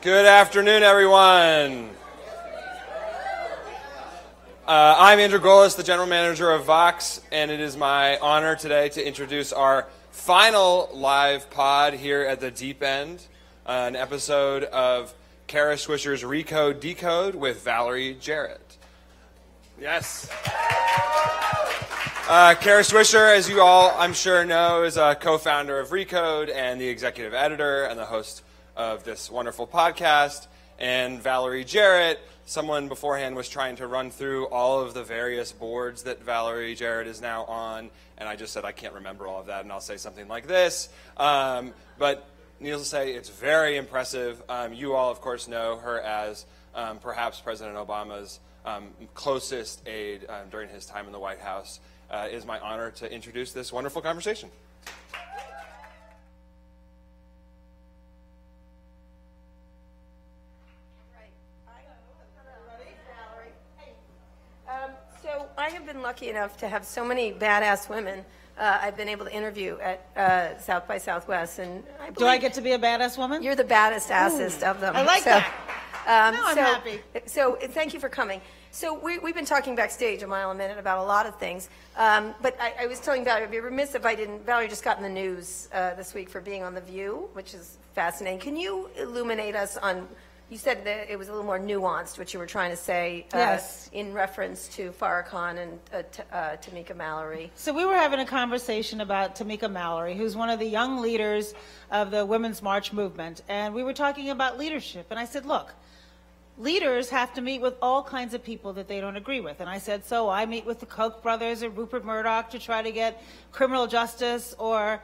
Good afternoon, everyone. I'm Andrew Golis, the general manager of Vox, and it is my honor today to introduce our final live pod here at the Deep End, an episode of Kara Swisher's Recode Decode with Valerie Jarrett. Yes. Kara Swisher, as you all, I'm sure, know, is a co-founder of Recode and the executive editor and the host of this wonderful podcast. And Valerie Jarrett, someone beforehand was trying to run through all of the various boards that Valerie Jarrett is now on, and I just said I can't remember all of that, and I'll say something like this. But needless to say, it's very impressive. You all, of course, know her as perhaps President Obama's closest aide during his time in the White House. It is my honor to introduce this wonderful conversation. So I have been lucky enough to have so many badass women I've been able to interview at South by Southwest, and do I get to be a badass woman? You're the baddest assest of them. I like that. I'm happy. So thank you for coming. So we've been talking backstage a mile a minute about a lot of things, but I was telling Valerie, I'd be remiss if I didn't. Valerie just got in the news this week for being on The View, which is fascinating. Can you illuminate us on? You said that it was a little more nuanced, what you were trying to say, yes, in reference to Farrakhan and Tamika Mallory. So we were having a conversation about Tamika Mallory, who's one of the young leaders of the Women's March movement, and we were talking about leadership. And I said, look, leaders have to meet with all kinds of people that they don't agree with. And I said, so I meet with the Koch brothers or Rupert Murdoch to try to get criminal justice or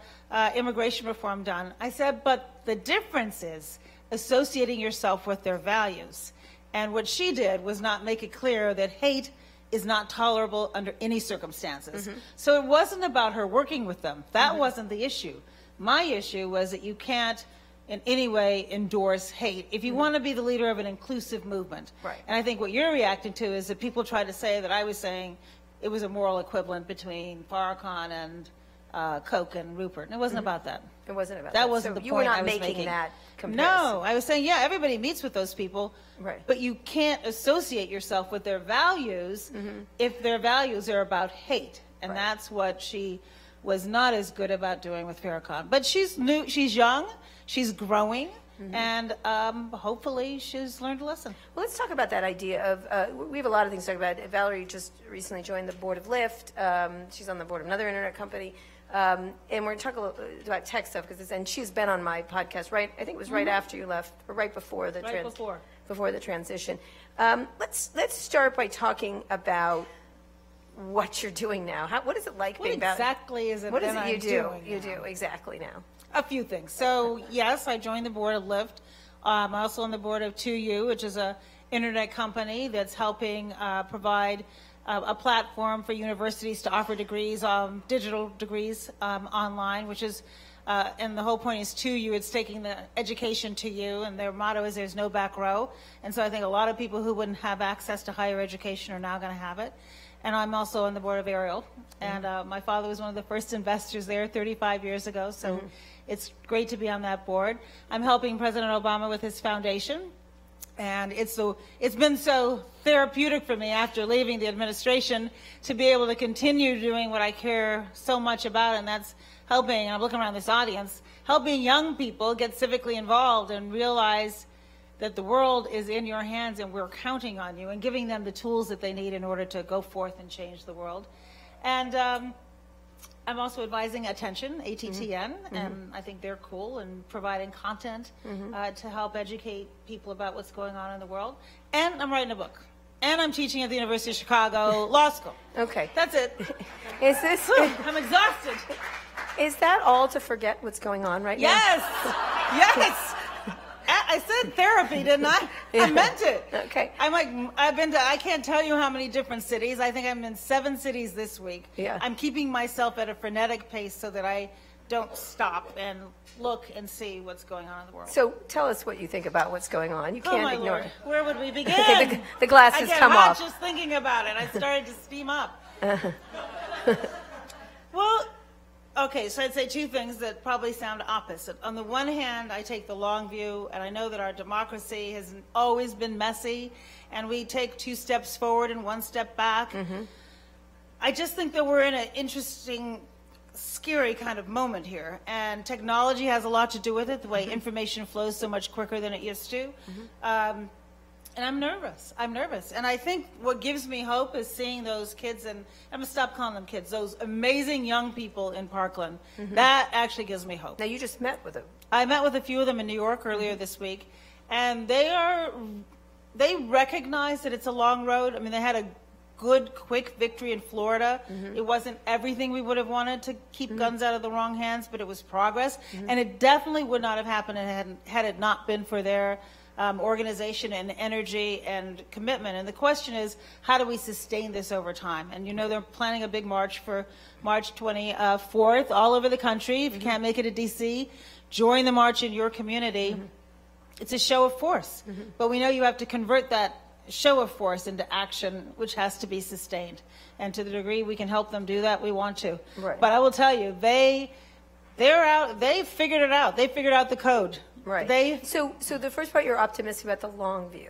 immigration reform done. I said, but the difference is associating yourself with their values. And what she did was not make it clear that hate is not tolerable under any circumstances. Mm-hmm. So it wasn't about her working with them. That mm-hmm. wasn't the issue. My issue was that you can't in any way endorse hate if you mm-hmm. want to be the leader of an inclusive movement. Right. And I think what you're reacting to is that people try to say that I was saying it was a moral equivalent between Farrakhan and Koch and Rupert. And it wasn't mm-hmm. about that. It wasn't about that. That wasn't so the you point were not I was making that comparison. No, I was saying, yeah, everybody meets with those people, right. but you can't associate yourself with their values mm-hmm. if their values are about hate. And right. that's what she was not as good about doing with Farrakhan. But she's new, she's young, she's growing, mm-hmm. and hopefully she's learned a lesson. Well, let's talk about that idea of, we have a lot of things to talk about. Valerie just recently joined the board of Lyft. She's on the board of another internet company. And we're going to talk a little about tech stuff, and she's been on my podcast, right? I think it was right mm-hmm. after you left, or right before the before the transition. Let's start by talking about what you're doing now. What is it like being What exactly is it what that is it you I'm do? You do exactly now. A few things. So yes, I joined the board of Lyft. I'm also on the board of 2U, which is a internet company that's helping provide a platform for universities to offer degrees, digital degrees online, which is, and the whole point is 2U, it's taking the education to you, and their motto is there's no back row. And so I think a lot of people who wouldn't have access to higher education are now going to have it. And I'm also on the board of Ariel, and my father was one of the first investors there 35 years ago, so mm-hmm. it's great to be on that board. I'm helping President Obama with his foundation. And it's been so therapeutic for me after leaving the administration to be able to continue doing what I care so much about, and that's helping, and I'm looking around this audience, helping young people get civically involved and realize that the world is in your hands and we're counting on you, and giving them the tools that they need in order to go forth and change the world. And I'm also advising Attention, ATTN, mm-hmm. and I think they're cool and providing content mm-hmm. To help educate people about what's going on in the world. And I'm writing a book. And I'm teaching at the University of Chicago Law School. Okay. That's it. Is this... I'm exhausted. Is that all to forget what's going on right now? Yes! I said therapy, didn't I? Yeah. I meant it. Okay. I've been to, I can't tell you how many different cities. I think I'm in 7 cities this week. Yeah. I'm keeping myself at a frenetic pace so that I don't stop and look and see what's going on in the world. So tell us what you think about what's going on. You can't ignore it. Where would we begin? the glasses come off. I get hot just thinking about it. I started to steam up. Well, Okay, so I'd say two things that probably sound opposite. On the one hand, I take the long view, and I know that our democracy has always been messy, and we take 2 steps forward and 1 step back. I just think that we're in an interesting, scary kind of moment here, and technology has a lot to do with it, the way information flows so much quicker than it used to. And I'm nervous. And I think what gives me hope is seeing those kids, and I'm going to stop calling them kids, those amazing young people in Parkland. That actually gives me hope. Now, you just met with them. I met with a few of them in New York earlier this week, and they recognize that it's a long road. I mean, they had a good, quick victory in Florida. It wasn't everything we would have wanted to keep guns out of the wrong hands, but it was progress. And it definitely would not have happened had it not been for their organization and energy and commitment. And the question is, how do we sustain this over time? And they're planning a big march for March 24th all over the country. If you can't make it to DC, join the march in your community. It's a show of force. But we know you have to convert that show of force into action, which has to be sustained. And to the degree we can help them do that, we want to. Right. But I will tell you, they're out. They figured it out. They figured out the code. Right. So the first part, you're optimistic about the long view.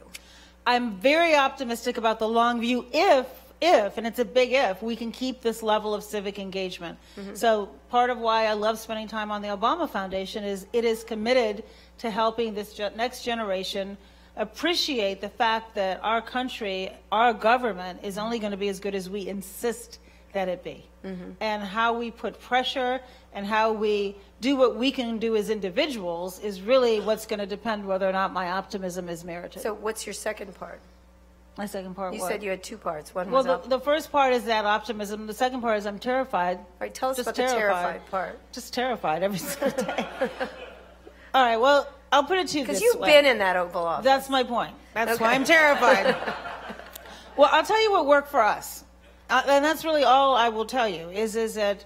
I'm very optimistic about the long view if, and it's a big if, we can keep this level of civic engagement. So part of why I love spending time on the Obama Foundation is it is committed to helping this next generation appreciate the fact that our country, our government, is only going to be as good as we insist that it be. And how we put pressure and how we do what we can do as individuals is really what's going to depend whether or not my optimism is merited. So what's your second part? My second part You what? said you had 2 parts. One was the first part is that optimism. The second part is I'm terrified. All right, tell us Just about the terrified part. Just terrified every single day. All right, well, I'll put it to you this way. Because you've been in that Oval Office. That's my point. That's Okay. why I'm terrified. Well, I'll tell you what worked for us. And that's really all I will tell you, is that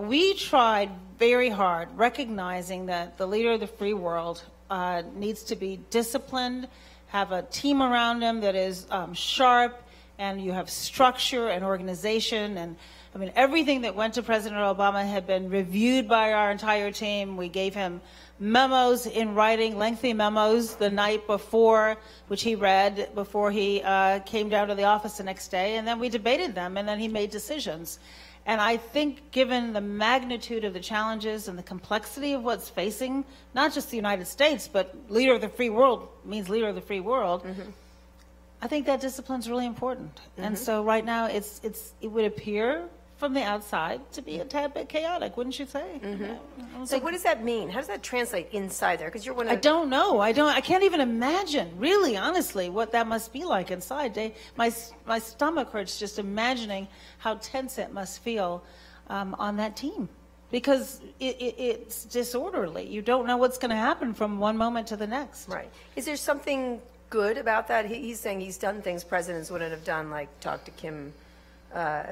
we tried very hard, recognizing that the leader of the free world needs to be disciplined, have a team around him that is sharp, and you have structure and organization. And I mean, everything that went to President Obama had been reviewed by our entire team. We gave him memos in writing, lengthy memos the night before, which he read before he came down to the office the next day, and then we debated them, and then he made decisions. And I think given the magnitude of the challenges and the complexity of what's facing, not just the United States, but leader of the free world means leader of the free world, I think that discipline's really important. And so right now it would appear from the outside to be a tad bit chaotic, wouldn't you say? So what does that mean? How does that translate inside there? Because you're one of I don't know. I can't even imagine, really, honestly, what that must be like inside. My stomach hurts just imagining how tense it must feel on that team. Because it's disorderly. You don't know what's going to happen from one moment to the next. Right. Is there something good about that? He's saying he's done things presidents wouldn't have done, like talk to Kim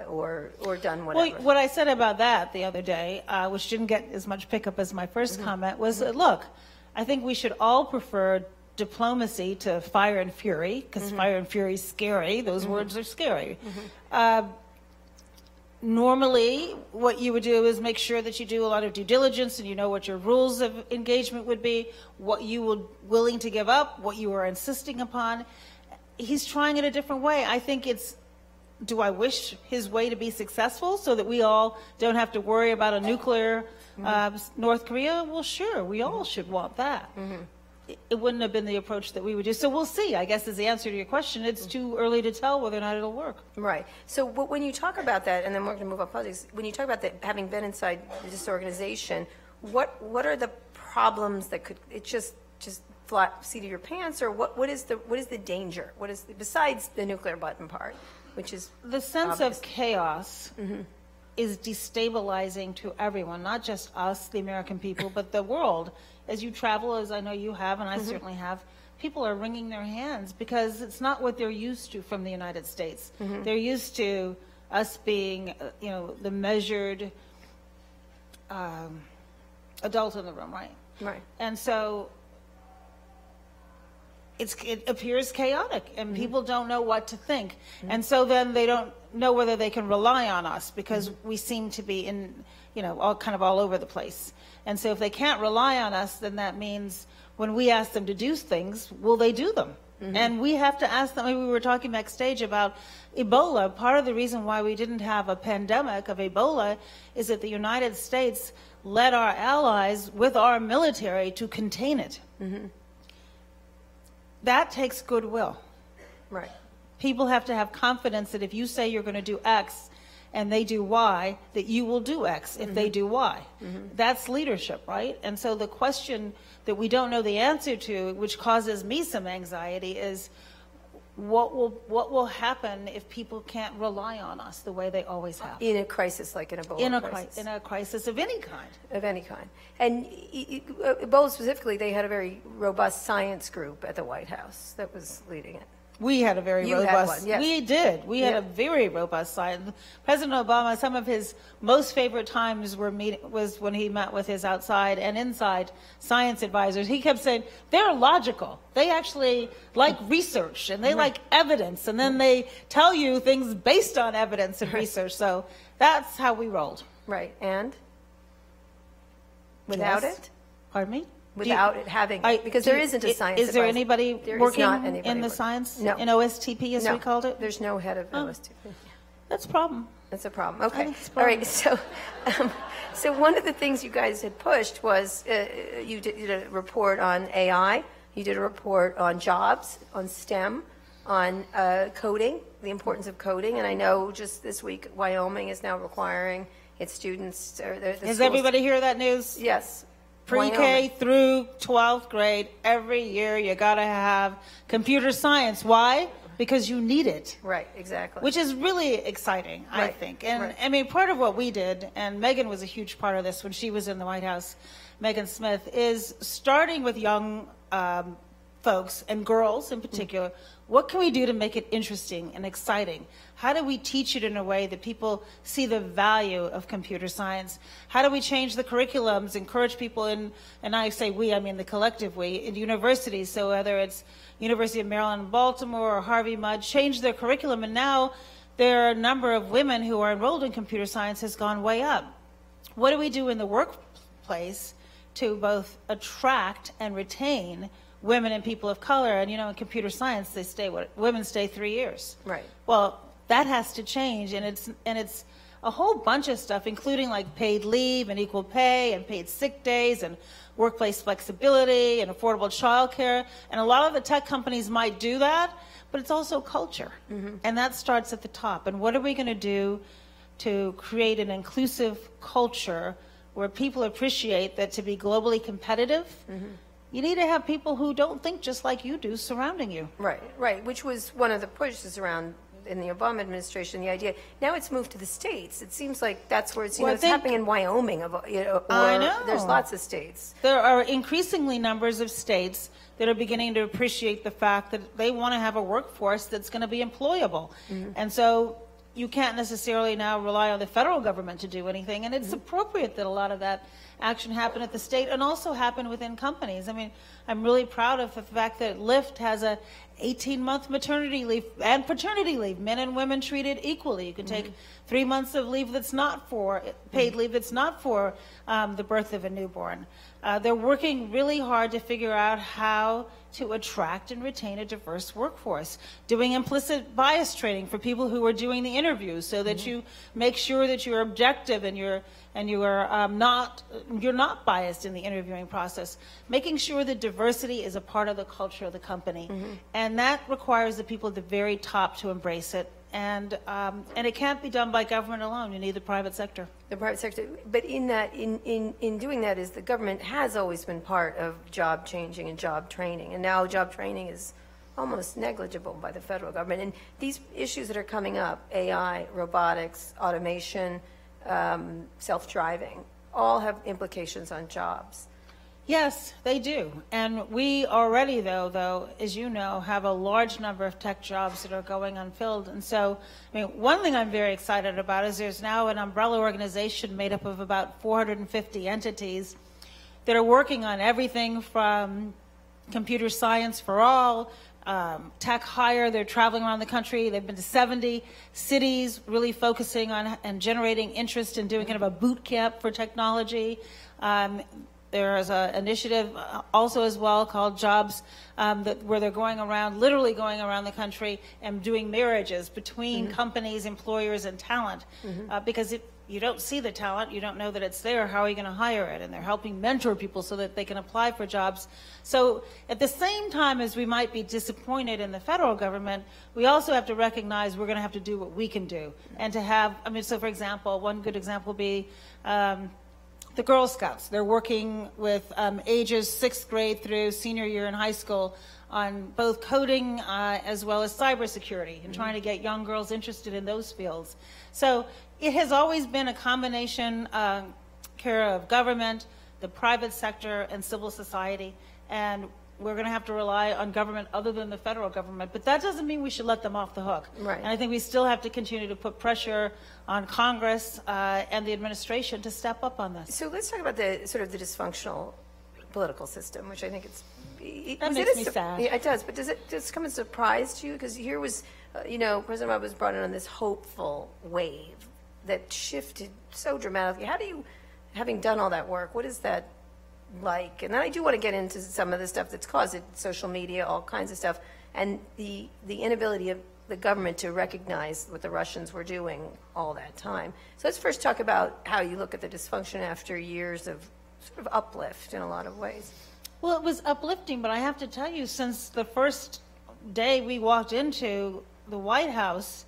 or done whatever. Well, what I said about that the other day, which didn't get as much pickup as my first comment, was, look, I think we should all prefer diplomacy to fire and fury, because fire and fury is scary. Those words are scary. Normally, what you would do is make sure that you do a lot of due diligence and you know what your rules of engagement would be, what you were willing to give up, what you were insisting upon. He's trying it a different way. I think do I wish his way to be successful so that we all don't have to worry about a nuclear North Korea? Well, sure, we all should want that. It wouldn't have been the approach that we would do. So we'll see, I guess, is the answer to your question. It's too early to tell whether or not it'll work. Right. So when you talk about that, and then we're going to move on politics, when you talk about that, having been inside this organization, what are the problems that could, it just flat seat of your pants, or what is the danger? What is besides the nuclear button part, which is the sense obvious. of chaos is destabilizing to everyone, not just us, the American people, but the world. As you travel, as I know you have, and I certainly have, people are wringing their hands because it's not what they're used to from the United States. They're used to us being, the measured adult in the room, right? Right. And so it appears chaotic, and people don't know what to think. And so then they don't know whether they can rely on us, because we seem to be in, all over the place. And so if they can't rely on us, then that means when we ask them to do things, will they do them? And we have to ask them. We were talking backstage about Ebola. Part of the reason why we didn't have a pandemic of Ebola is that the United States led our allies with our military to contain it. That takes goodwill. Right. People have to have confidence that if you say you're going to do X and they do Y, that you will do X if they do Y. That's leadership, right? And so the question that we don't know the answer to, which causes me some anxiety, is what will happen if people can't rely on us the way they always have? In a crisis like an Ebola crisis. In a crisis of any kind. Of any kind. And Ebola specifically, they had a very robust science group at the White House that was leading it. We had a very You robust. had one, yes. We did. We had a very robust science. President Obama, some of his most favorite times was when he met with his outside and inside science advisors. He kept saying they're logical. They actually like research, and they like evidence, and then they tell you things based on evidence and research. So that's how we rolled. Right. And without Yes. it? Pardon me? Without it having, because there isn't a science Is there advisor. anybody There is working not anybody in the working. science? No. In OSTP, as No, we called it? There's no head of OSTP. That's a problem. That's a problem. I Okay. think it's a All right. problem. So one of the things you guys had pushed was you did a report on AI. You did a report on jobs, on STEM, on coding, the importance of coding. And I know just this week, Wyoming is now requiring its students. The Does schools- everybody hear that news? Yes. Pre-K Wyoming. through 12th grade, every year you got to have computer science. Why? Because you need it. Right. Exactly. Which is really exciting, I Right, think. And right. I mean, part of what we did, and Megan was a huge part of this when she was in the White House, Megan Smith, is starting with young folks and girls in particular. What can we do to make it interesting and exciting? How do we teach it in a way that people see the value of computer science? How do we change the curriculums, encourage people in, and I say we, I mean the collective we, in universities, so whether it's University of Maryland in Baltimore or Harvey Mudd, change their curriculum, and now there are a number of women who are enrolled in computer science has gone way up. What do we do in the workplace to both attract and retain women and people of color? And in computer science, women stay 3 years. Right. Well, that has to change, and it's a whole bunch of stuff, including like paid leave and equal pay and paid sick days and workplace flexibility and affordable childcare. And a lot of the tech companies might do that, but it's also culture, and that starts at the top. And what are we going to do to create an inclusive culture where people appreciate that to be globally competitive? You need to have people who don't think just like you do surrounding you. Right, right, which was one of the pushes around in the Obama administration, the idea. Now it's moved to the states. It seems like that's where it's, Well, I it's think- happening in Wyoming. I know. There's lots of states. There are increasingly numbers of states that are beginning to appreciate the fact that they want to have a workforce that's going to be employable. And so you can't necessarily now rely on the federal government to do anything. And it's appropriate that a lot of that action happen at the state and also happen within companies. I mean, I'm really proud of the fact that Lyft has a 18-month maternity leave and paternity leave, men and women treated equally. You can take 3 months of leave that's not for paid leave that's not for the birth of a newborn. They're working really hard to figure out how to attract and retain a diverse workforce, doing implicit bias training for people who are doing the interviews, so that you make sure that you're objective and you're not biased in the interviewing process, making sure that diversity is a part of the culture of the company. And that requires the people at the very top to embrace it. And it can't be done by government alone. You need the private sector. The private sector, but in that, in doing that, is the government has always been part of job changing and job training, and now job training is almost negligible by the federal government. And these issues that are coming up, AI, robotics, automation, self-driving, all have implications on jobs. Yes, they do. And we already, though, as you know, have a large number of tech jobs that are going unfilled. And so, I mean, one thing I'm very excited about is there's now an umbrella organization made up of about 450 entities that are working on everything from computer science for all, tech hire. They're traveling around the country. They've been to 70 cities, really focusing on and generating interest in doing kind of a boot camp for technology. There is an initiative also as well called Jobs, where they're going around, literally going around the country and doing marriages between companies, employers, and talent. Because if you don't see the talent, you don't know that it's there, how are you going to hire it? And they're helping mentor people so that they can apply for jobs. So at the same time as we might be disappointed in the federal government, we also have to recognize we're going to have to do what we can do. And to have, I mean, so for example, one good example would be the Girl Scouts. They're working with ages 6th grade through senior year in high school on both coding as well as cybersecurity and trying to get young girls interested in those fields. So it has always been a combination care of government, the private sector, and civil society. And we're going to have to rely on government other than the federal government. But that doesn't mean we should let them off the hook. Right. And I think we still have to continue to put pressure on Congress and the administration to step up on this. So let's talk about the sort of the dysfunctional political system, which I think That makes me sad. Yeah, it does. But does it come as a surprise to you? Because here was, President Obama was brought in on this hopeful wave that shifted so dramatically. How do you, having done all that work, what is that like? And then I do want to get into some of the stuff that's caused it, social media, all kinds of stuff, and the inability of the government to recognize what the Russians were doing all that time. So let's first talk about how you look at the dysfunction after years of sort of uplift in a lot of ways. Well, it was uplifting, but I have to tell you, since the first day we walked into the White House,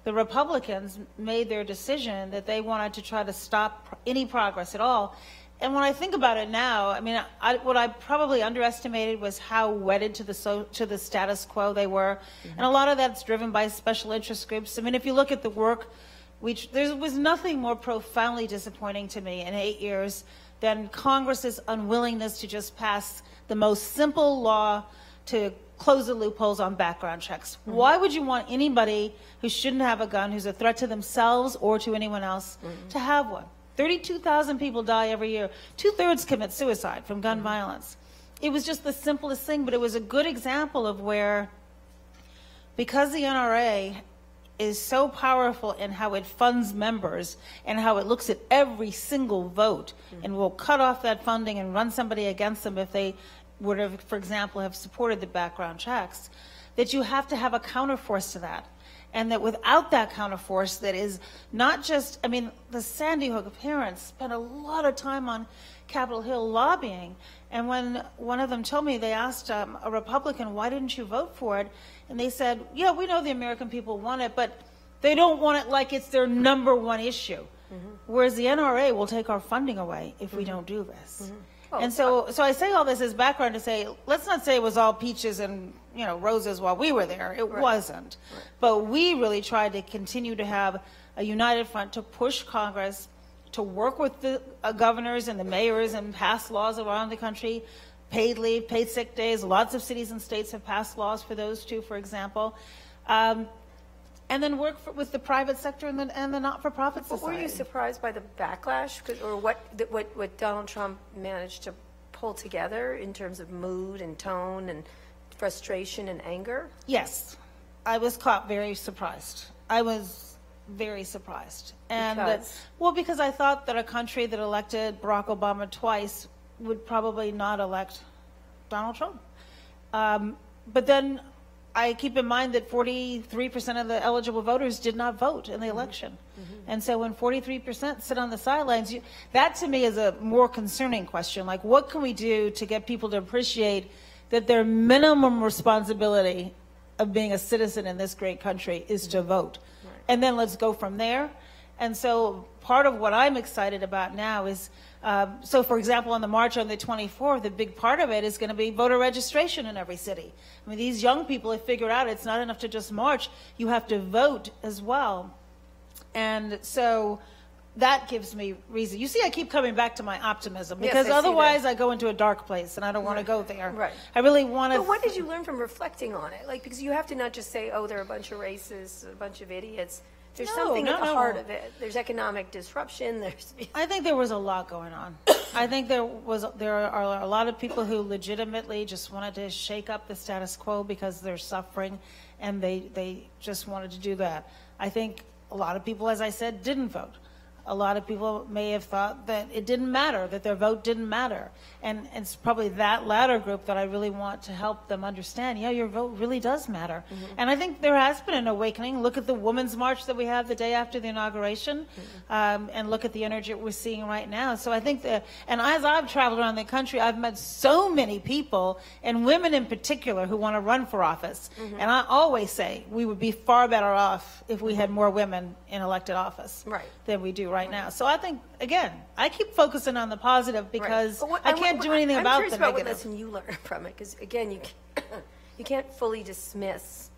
the Republicans made their decision that they wanted to try to stop any progress at all. And when I think about it now, I mean, what I probably underestimated was how wedded to the status quo they were. And a lot of that's driven by special interest groups. I mean, if you look at the work, there was nothing more profoundly disappointing to me in 8 years than Congress's unwillingness to just pass the most simple law to close the loopholes on background checks. Why would you want anybody who shouldn't have a gun, who's a threat to themselves or to anyone else, to have one? 32,000 people die every year. 2/3 commit suicide from gun violence. It was just the simplest thing, but it was a good example of where, because the NRA is so powerful in how it funds members and how it looks at every single vote and will cut off that funding and run somebody against them if they would have, for example, have supported the background checks, that you have to have a counterforce to that. And that without that counterforce, that is not just, I mean, the Sandy Hook parents spent a lot of time on Capitol Hill lobbying. And when one of them told me, they asked a Republican, why didn't you vote for it? And they said, yeah, we know the American people want it, but they don't want it like it's their #1 issue. Whereas the NRA will take our funding away if we don't do this. And so I say all this as background to say, let's not say it was all peaches and roses while we were there. It wasn't. But we really tried to continue to have a united front to push Congress to work with the governors and the mayors and pass laws around the country, paid leave, paid sick days. Lots of cities and states have passed laws for those too, for example. And then work with the private sector and the not-for-profit society. But were you surprised by the backlash, or what Donald Trump managed to pull together in terms of mood and tone and frustration and anger? Yes, I was caught very surprised. I was very surprised, and because I thought that a country that elected Barack Obama twice would probably not elect Donald Trump. But then I keep in mind that 43% of the eligible voters did not vote in the election. And so when 43% sit on the sidelines, that to me is a more concerning question. Like, what can we do to get people to appreciate that their minimum responsibility of being a citizen in this great country is to vote? And then let's go from there. And so part of what I'm excited about now is, so for example, on the march on the 24th, the big part of it is going to be voter registration in every city. I mean, these young people have figured out it's not enough to just march, you have to vote as well. And so that gives me reason. You see, I keep coming back to my optimism, because otherwise I go into a dark place and I don't want to go there. Right. I really want to. But what did you learn from reflecting on it? Like, because you have to not just say, oh, they're a bunch of racists, a bunch of idiots. There's No, something at the no. heart of it. There's economic disruption. I think there was a lot going on. I think there are a lot of people who legitimately just wanted to shake up the status quo because they're suffering, and they just wanted to do that. I think a lot of people, as I said, didn't vote. A lot of people may have thought that it didn't matter, that their vote didn't matter. And it's probably that latter group that I really want to help them understand, yeah, your vote really does matter. And I think there has been an awakening. Look at the Women's March that we had the day after the inauguration, and look at the energy we're seeing right now. So I think that, and as I've traveled around the country, I've met so many people, and women in particular, who want to run for office. And I always say we would be far better off if we had more women in elected office than we do right now. So I think, again, I keep focusing on the positive because I can't do anything about the negative. I'm curious about what lesson you learned from it, because again, you can't fully dismiss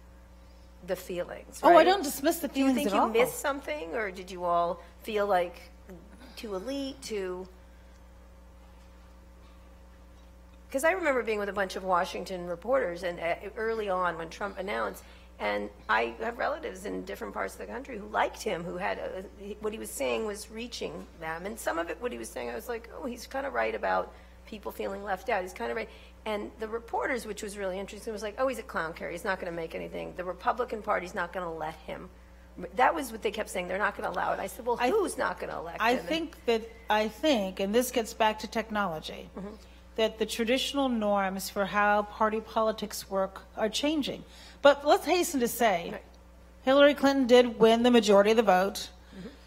the feelings. Right? Oh, I don't dismiss the feelings at all. Do you think you missed something, or did you all feel like too elite, too? Because I remember being with a bunch of Washington reporters, and early on when Trump announced. And I have relatives in different parts of the country who liked him, who had what he was saying was reaching them. And some of it, what he was saying, I was like, oh, he's kind of right about people feeling left out. He's kind of right. And the reporters, which was really interesting, was like, oh, he's a clown carrier. He's not going to make anything. The Republican Party's not going to let him. That was what they kept saying. They're not going to allow it. I said, well, who's not going to elect him? I think, and this gets back to technology, that the traditional norms for how party politics work are changing. But let's hasten to say, Hillary Clinton did win the majority of the vote.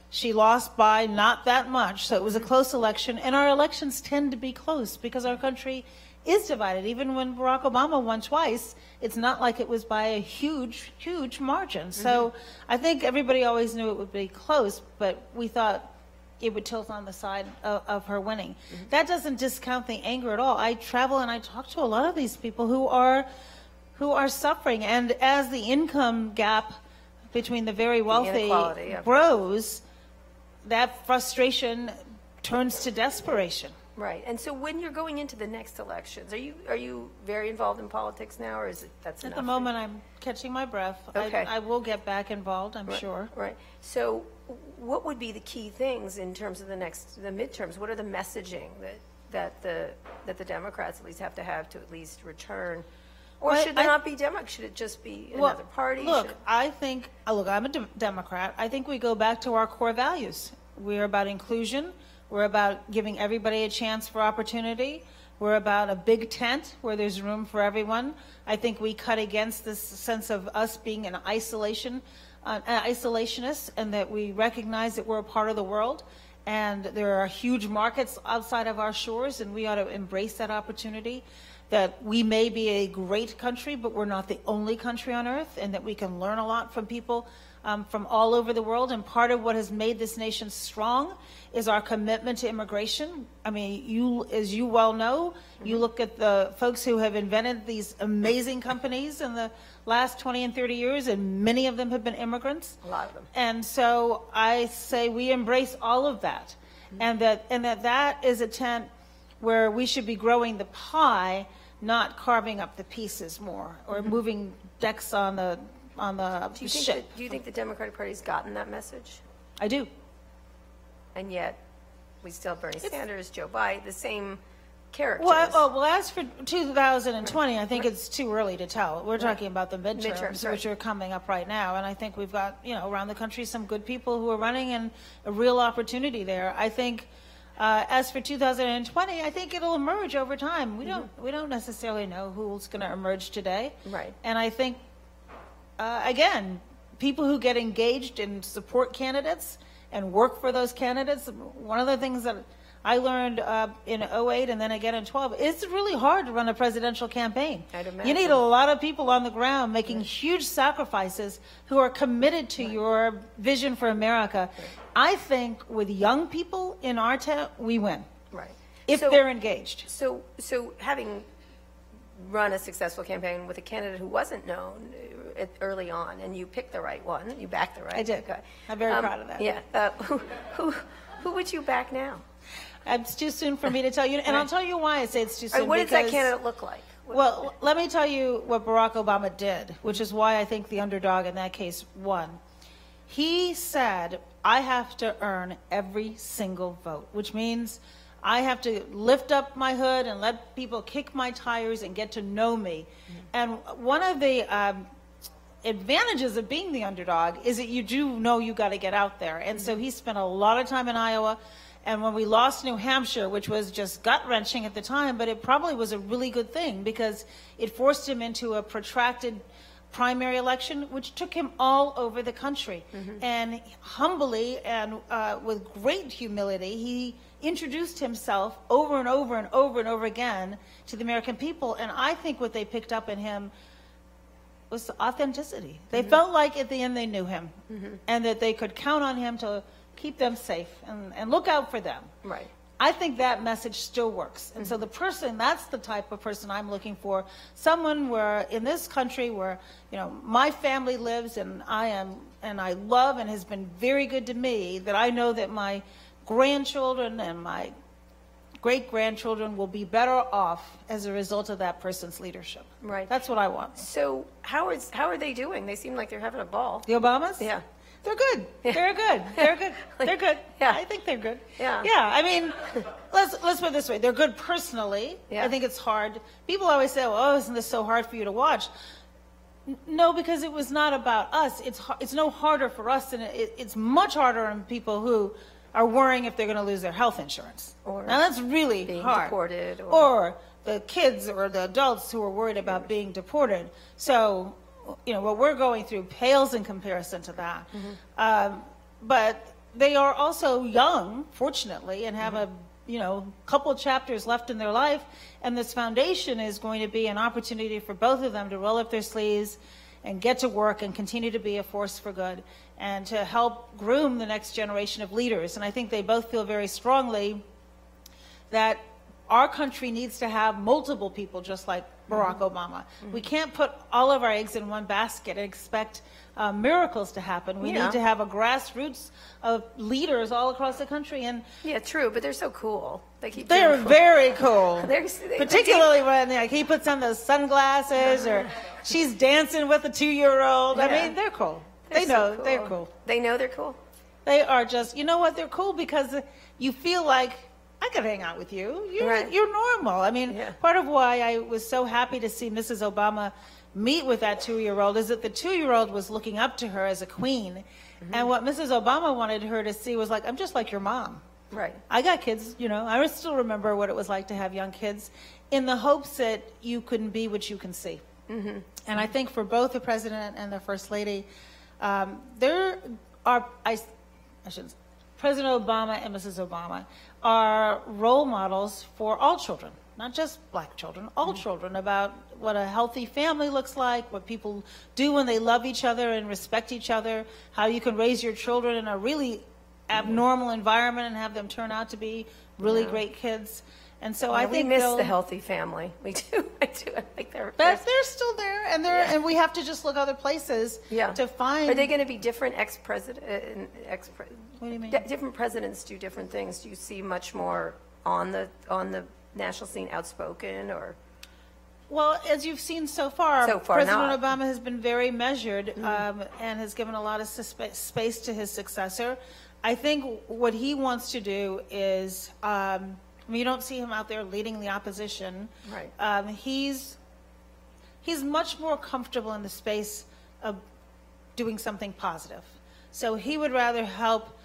She lost by not that much, so it was a close election. And our elections tend to be close because our country is divided. Even when Barack Obama won twice, it's not like it was by a huge, huge margin. So I think everybody always knew it would be close, but we thought it would tilt on the side of her winning. That doesn't discount the anger at all. I travel and I talk to a lot of these people who are suffering, and as the income gap between the very wealthy grows, that frustration turns to desperation. Right. And so when you're going into the next elections, are you very involved in politics now, or is it that's enough? At the moment, I'm catching my breath. Okay. I will get back involved, I'm sure. Right. So what would be the key things in terms of the midterms? What are the messaging that the Democrats at least have to at least return? Or should there not be Democrats? Should it just be another party? Look, I'm a Democrat. I think we go back to our core values. We're about inclusion. We're about giving everybody a chance for opportunity. We're about a big tent where there's room for everyone. I think we cut against this sense of us being an isolationist, and that we recognize that we're a part of the world. And there are huge markets outside of our shores, and we ought to embrace that opportunity. That we may be a great country, but we're not the only country on earth, and that we can learn a lot from people from all over the world. And part of what has made this nation strong is our commitment to immigration. I mean, as you well know, you look at the folks who have invented these amazing companies in the last 20 and 30 years, and many of them have been immigrants. A lot of them. And so I say we embrace all of that, and that is a tent where we should be growing the pie, not carving up the pieces more, or moving decks on the ship. Do you think the Democratic Party's gotten that message? I do. And yet, we still have Bernie Sanders, Joe Biden, the same characters. Well, as for 2020, I think it's too early to tell. We're talking about the midterms, which are coming up right now, and I think we've got around the country some good people who are running, and a real opportunity there. I think. As for 2020, I think it'll emerge over time. We don't necessarily know who's going to emerge today. Right. And I think, again, people who get engaged and support candidates and work for those candidates. One of the things that I learned in 2008 and then again in 2012, it's really hard to run a presidential campaign. I'd imagine. You need a lot of people on the ground making huge sacrifices who are committed to your vision for America. I think with young people in our town, we win. Right. If they're engaged. So having run a successful campaign with a candidate who wasn't known early on, and you picked the right one, you backed the right. I did. Guy. I'm very proud of that. Yeah. Who would you back now? It's too soon for me to tell you, and I'll tell you why I say it's too soon. What does that candidate look like? Well, let me tell you what Barack Obama did, which is why I think the underdog in that case won. He said, I have to earn every single vote, which means I have to lift up my hood and let people kick my tires and get to know me. And one of the advantages of being the underdog is that you do know you got to get out there. And so he spent a lot of time in Iowa. And when we lost New Hampshire, which was just gut-wrenching at the time, but it probably was a really good thing because it forced him into a protracted primary election, which took him all over the country. And humbly and with great humility, he introduced himself over and over and over and over again to the American people. And I think what they picked up in him was authenticity. They felt like at the end they knew him and that they could count on him to keep them safe and look out for them. Right. I think that message still works. And so the person, that's the type of person I'm looking for. Someone where in this country where, you know, my family lives and I love and has been very good to me, that I know that my grandchildren and my great-grandchildren will be better off as a result of that person's leadership. Right. That's what I want. So how are they doing? They seem like they're having a ball. The Obamas? Yeah. They're good. Yeah. They're good. They're good. They're good. Yeah. I think they're good. Yeah. Yeah. I mean, let's put it this way. They're good personally. Yeah. I think it's hard. People always say, "Oh, isn't this so hard for you to watch?" No, because it was not about us. It's no harder for us, and it's much harder on people who are worrying if they're going to lose their health insurance. Or now that's really being hard. deported, or the kids or the adults who are worried about being deported. So, you know, what we're going through pales in comparison to that. But they are also young, fortunately, and have a couple chapters left in their life. And this foundation is going to be an opportunity for both of them to roll up their sleeves and get to work and continue to be a force for good and to help groom the next generation of leaders. And I think they both feel very strongly that our country needs to have multiple people just like Barack Obama. We can't put all of our eggs in one basket and expect miracles to happen. We need to have a grassroots of leaders all across the country. And yeah, true, but they're so cool. They're very cool. Particularly when he puts on those sunglasses or she's dancing with a 2-year-old. Yeah. I mean, they're cool. They know they're cool. They know they're cool. They are just, you know what, they're cool because you feel like, I could hang out with you. You're normal. I mean, part of why I was so happy to see Mrs. Obama meet with that 2-year-old is that the 2-year-old was looking up to her as a queen. And what Mrs. Obama wanted her to see was like, I'm just like your mom. Right. I got kids, I still remember what it was like to have young kids in the hopes that you couldn't be what you can see. And I think for both the president and the first lady, President Obama and Mrs. Obama are role models for all children, not just black children, all children, about what a healthy family looks like, what people do when they love each other and respect each other, how you can raise your children in a really abnormal environment and have them turn out to be really great kids. And so I think we miss the healthy family. We do. I do. I think they're still there, and and we have to just look other places to find. Are they going to be different What do you mean? Different presidents do different things. Do you see much more on the national scene outspoken or? Well, as you've seen so far not. President Obama has been very measured and has given a lot of space to his successor. I think what he wants to do is. You don't see him out there leading the opposition. Right. He's much more comfortable in the space of doing something positive. So he would rather help,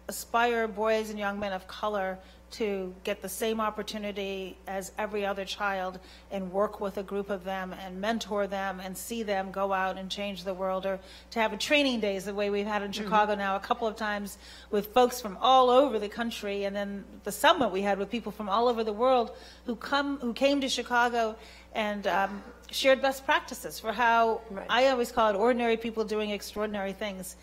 aspire boys and young men of color to get the same opportunity as every other child and work with a group of them and mentor them and see them go out and change the world, or to have a training days the way we've had in Chicago now a couple of times with folks from all over the country, and then the summit we had with people from all over the world who came to Chicago and shared best practices for how I always call it ordinary people doing extraordinary things.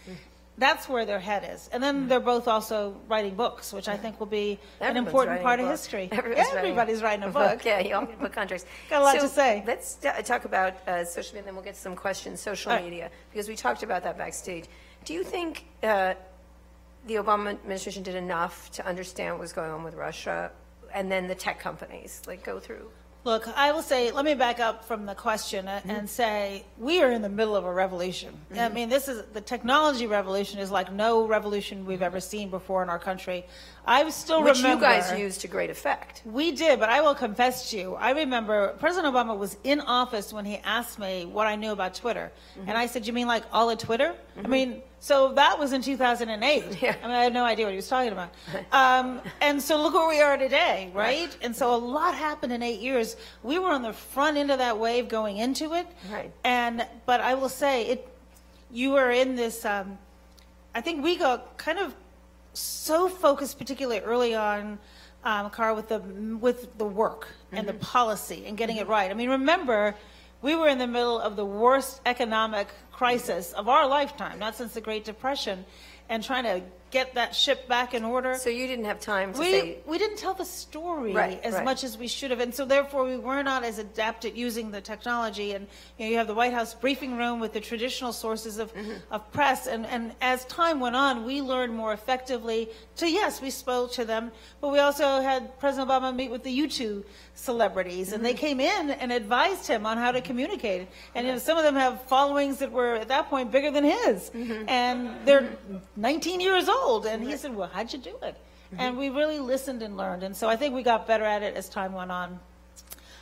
That's where their head is. And then they're both also writing books, which I think will be an important part of history. Everybody's writing a book. Yeah, you all get book contracts. Got a lot to say. Let's talk about social media, and then we'll get to some questions, social media, because we talked about that backstage. Do you think the Obama administration did enough to understand what was going on with Russia and then the tech companies? Go through. Look, I will say, let me back up from the question and say we are in the middle of a revolution. I mean, the technology revolution is like no revolution we've ever seen before in our country. I still Which remember. you guys used to great effect. We did, but I will confess to you, I remember President Obama was in office when he asked me what I knew about Twitter. And I said, you mean like all of Twitter? I mean, so that was in 2008. Yeah. I mean, I had no idea what he was talking about. And so look where we are today, right? And so a lot happened in 8 years. We were on the front end of that wave going into it. Right. But I will say, you were in this, I think we got kind of so focused, particularly early on, Carl, with the work and the policy and getting it right. I mean, remember, we were in the middle of the worst economic crisis of our lifetime, not since the Great Depression, and trying to get that ship back in order. So you didn't have time to We didn't tell the story as much as we should have, and so therefore we were not as adept at using the technology. And you have the White House briefing room with the traditional sources of press, and as time went on, we learned more effectively to, yes, we spoke to them, but we also had President Obama meet with the YouTube celebrities, and they came in and advised him on how to communicate. And some of them have followings that were at that point bigger than his, and they're 19 years old. And he said, well, how'd you do it? And we really listened and learned. And so I think we got better at it as time went on.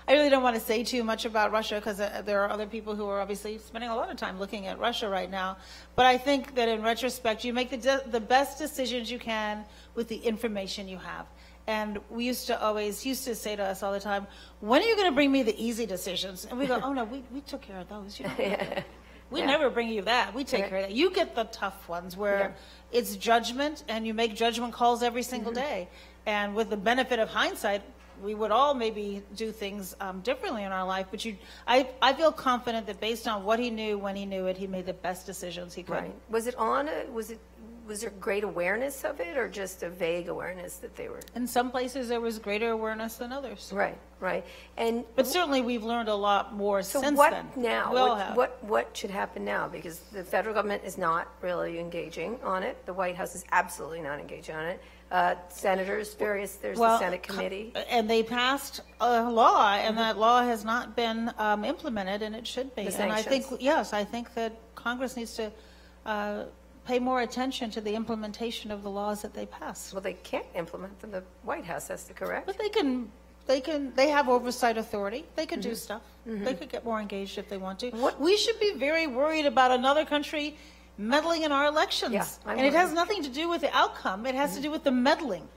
I really don't want to say too much about Russia because there are other people who are obviously spending a lot of time looking at Russia right now. But I think that in retrospect, you make the best decisions you can with the information you have. And we used to say to us all the time, when are you going to bring me the easy decisions? And we go, oh no, we took care of those. You know? We never bring you that. We take care of that. You get the tough ones where it's judgment and you make judgment calls every single day. And with the benefit of hindsight, we would all maybe do things differently in our life. But I feel confident that based on what he knew when he knew it, he made the best decisions he could. Right. Was there great awareness of it, or just a vague awareness that they were? In some places, there was greater awareness than others. Right, right. But certainly, we've learned a lot more since then. So what now? We all have. What should happen now? Because the federal government is not really engaging on it. The White House is absolutely not engaging on it. Senators, there's the Senate committee. And they passed a law, and that law has not been implemented, and it should be. The and sanctions. I think that Congress needs to pay more attention to the implementation of the laws that they pass. Well, they can't implement them. The White House has to correct. But they have oversight authority. They can do stuff. They could get more engaged if they want to. We should be very worried about another country meddling in our elections. Yeah, and it has nothing to do with the outcome. It has to do with the meddling.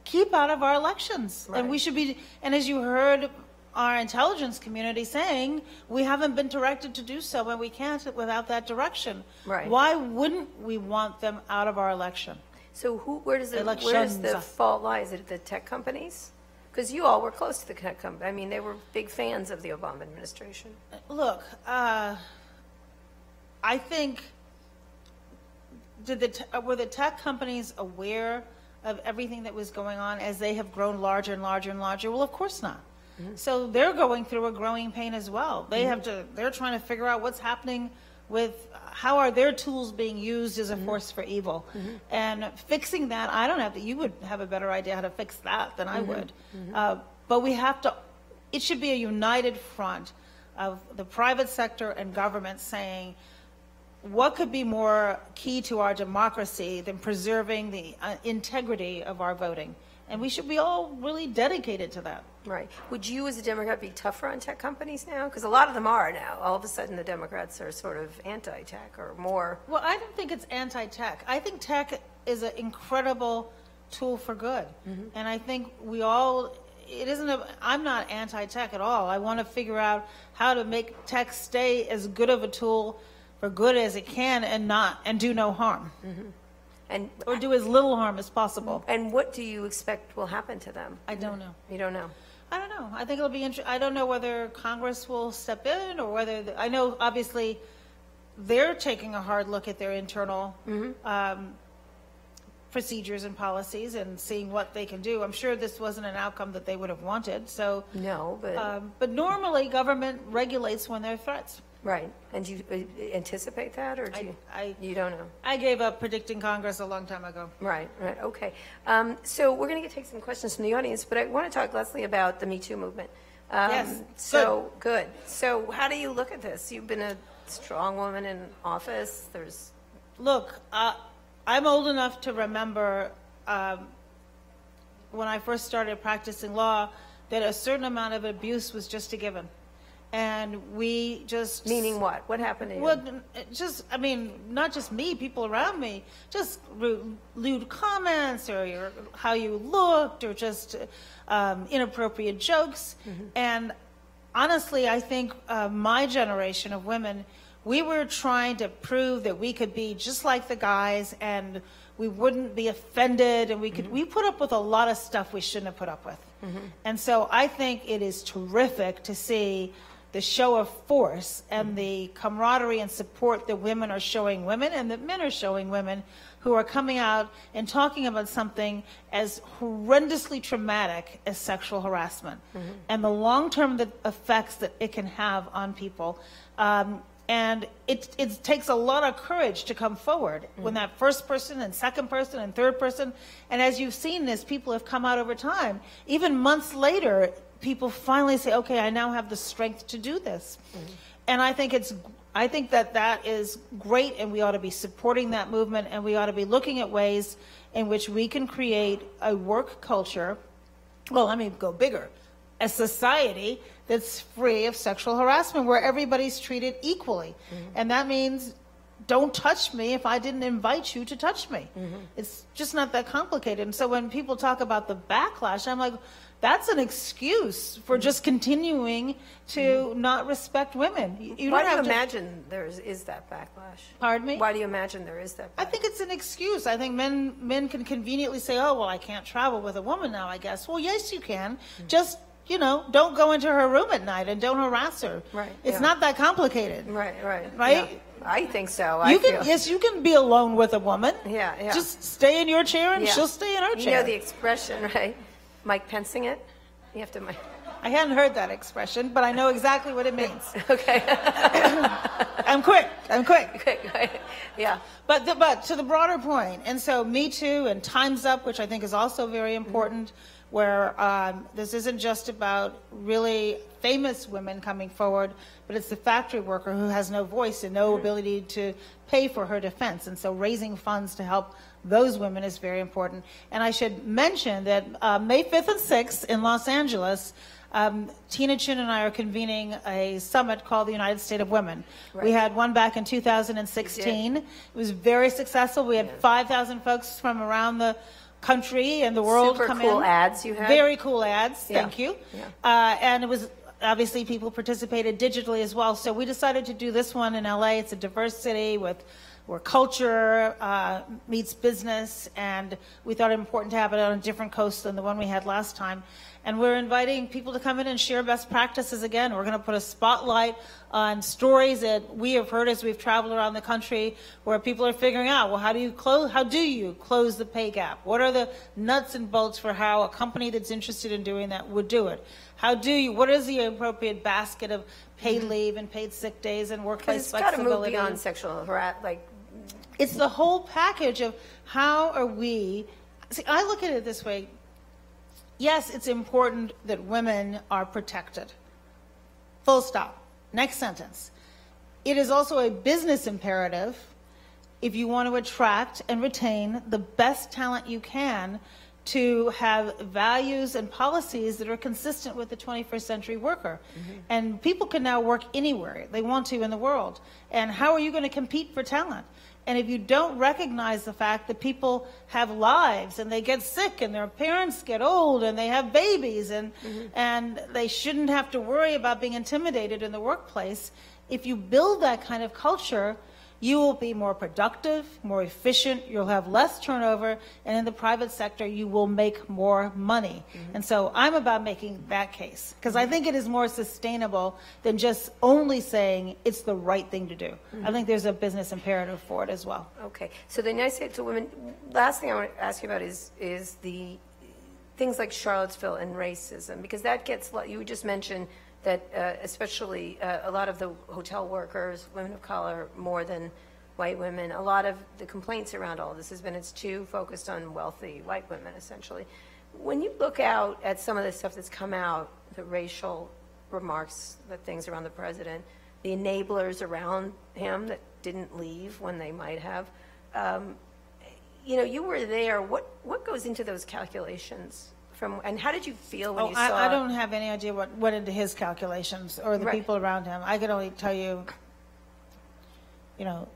Keep out of our elections. Right. And we should be, and as you heard our intelligence community saying, we haven't been directed to do so, and we can't without that direction. Right. Why wouldn't we want them out of our election? So where does the fault lie? Is it the tech companies? Because you all were close to the tech company. I mean, they were big fans of the Obama administration. Look, I think, were the tech companies aware of everything that was going on as they have grown larger and larger and larger? Well, of course not. So they're going through a growing pain as well. They're trying to figure out what's happening with how are their tools being used as a force for evil. And fixing that, you would have a better idea how to fix that than I would. But it should be a united front of the private sector and government saying, what could be more key to our democracy than preserving the integrity of our voting? And we should be all really dedicated to that. Right. Would you as a Democrat be tougher on tech companies now? Because a lot of them are now. All of a sudden the Democrats are sort of anti-tech or more. Well, I don't think it's anti-tech. I think tech is an incredible tool for good. And I think I'm not anti-tech at all. I want to figure out how to make tech stay as good of a tool for good as it can and do no harm. Or do as little harm as possible. And what do you expect will happen to them? I don't know. You don't know? I don't know. I think it'll be interesting. I don't know whether Congress will step in or whether I know obviously they're taking a hard look at their internal procedures and policies and seeing what they can do. I'm sure this wasn't an outcome that they would have wanted. So no, but normally government regulates when there are threats. Right. And do you anticipate that, or you don't know? I gave up predicting Congress a long time ago. Right, right. Okay. So we're going to take some questions from the audience, but I want to talk, Leslie, about the Me Too movement. Yes. So good. So how do you look at this? You've been a strong woman in office. Look, I'm old enough to remember when I first started practicing law that a certain amount of abuse was just a given. And we just... Meaning what? What happened to you? Well, not just me, people around me, just lewd comments or how you looked or just inappropriate jokes. Mm-hmm. And honestly, I think my generation of women, we were trying to prove that we could be just like the guys and we wouldn't be offended, and we put up with a lot of stuff we shouldn't have put up with. Mm-hmm. And so I think it is terrific to see the show of force and the camaraderie and support that women are showing women and that men are showing women who are coming out and talking about something as horrendously traumatic as sexual harassment and the long-term effects that it can have on people. And it takes a lot of courage to come forward when that first person and second person and third person, and as you've seen as people have come out over time, even months later, people finally say, okay, I now have the strength to do this. And I think that is great, and we ought to be supporting that movement, and we ought to be looking at ways in which we can create a work culture, well, let me go bigger, a society that's free of sexual harassment, where everybody's treated equally. And that means don't touch me if I didn't invite you to touch me. It's just not that complicated. And so when people talk about the backlash, I'm like, that's an excuse for just continuing to not respect women. Why do you imagine there is that backlash? Pardon me? Why do you imagine there is that backlash? I think it's an excuse. I think men can conveniently say, oh, well, I can't travel with a woman now, I guess. Well, yes, you can. Just, don't go into her room at night and don't harass her. Right. It's not that complicated. Right? Yeah. I think so. Yes, you can be alone with a woman. Yeah. Just stay in your chair and she'll stay in her chair. You know the expression, right? Mike Pensing it? You have to... I hadn't heard that expression, but I know exactly what it means. Okay. I'm quick. Quick. Yeah. But to the broader point, and so Me Too and Time's Up, which I think is also very important, where this isn't just about really famous women coming forward, but it's the factory worker who has no voice and no ability to pay for her defense. And so raising funds to help those women is very important. And I should mention that May 5th and 6th in Los Angeles, Tina Chin and I are convening a summit called the United States of Women. Right. We had one back in 2016. It was very successful. We had 5,000 folks from around the country and the world come in. Super cool ads you had. Very cool ads. Thank you. Yeah. And it was obviously people participated digitally as well. So we decided to do this one in LA. It's a diverse city where culture meets business, and we thought it important to have it on a different coast than the one we had last time. And we're inviting people to come in and share best practices again. We're going to put a spotlight on stories that we have heard as we've traveled around the country, where people are figuring out, well, how do you close the pay gap? What are the nuts and bolts for how a company that's interested in doing that would do it? What is the appropriate basket of paid leave and paid sick days and workplace flexibility? It's got to move beyond sexual harassment. It's the whole package of how are we... See, I look at it this way. Yes, it's important that women are protected. Full stop. Next sentence. It is also a business imperative, if you want to attract and retain the best talent you can, to have values and policies that are consistent with the 21st century worker. And people can now work anywhere they want to in the world. And how are you going to compete for talent? And if you don't recognize the fact that people have lives and they get sick and their parents get old and they have babies and they shouldn't have to worry about being intimidated in the workplace, if you build that kind of culture, you will be more productive, more efficient, you'll have less turnover, and in the private sector, you will make more money. And so I'm about making that case, because I think it is more sustainable than just only saying it's the right thing to do. I think there's a business imperative for it as well. Okay, so the United States of Women, last thing I want to ask you about is the things like Charlottesville and racism, because that gets, you just mentioned that especially a lot of the hotel workers, women of color, more than white women, a lot of the complaints around all of this has been it's too focused on wealthy white women, essentially. When you look out at some of the stuff that's come out, the racial remarks, the things around the president, the enablers around him that didn't leave when they might have. You were there. What goes into those calculations? And how did you feel when you saw? I don't have any idea what went into his calculations or the people around him. I can only tell you,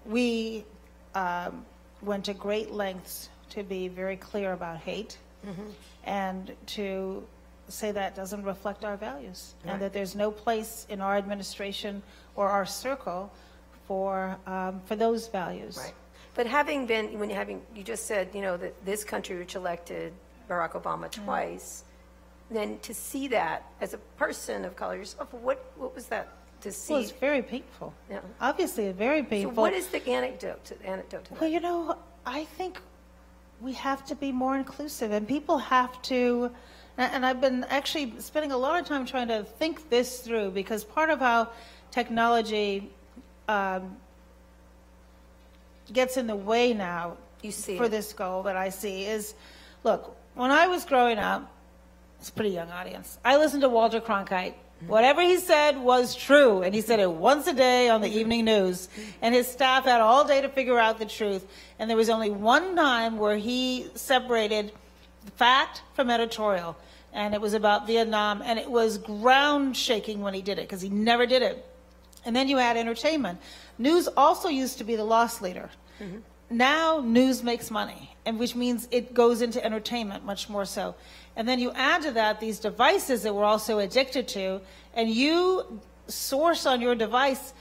we went to great lengths to be very clear about hate and to say that doesn't reflect our values and that there's no place in our administration or our circle for those values. Right. But you just said, that this country which elected Barack Obama twice, then to see that as a person of color yourself, what was that to see? Well, it's very painful. Yeah. Obviously, very painful. So what is the anecdote to that? Well, I think we have to be more inclusive, and people have to, and I've been actually spending a lot of time trying to think this through, because part of how technology gets in the way now for this goal that I see is, look, when I was growing up, it's a pretty young audience, I listened to Walter Cronkite. Whatever he said was true, and he said it once a day on the evening news, and his staff had all day to figure out the truth, and there was only one time where he separated fact from editorial, and it was about Vietnam, and it was ground shaking when he did it, because he never did it. And then you add entertainment. News also used to be the loss leader. Now news makes money, and which means it goes into entertainment much more so. And then you add to that these devices that we're also addicted to, and you source on your device,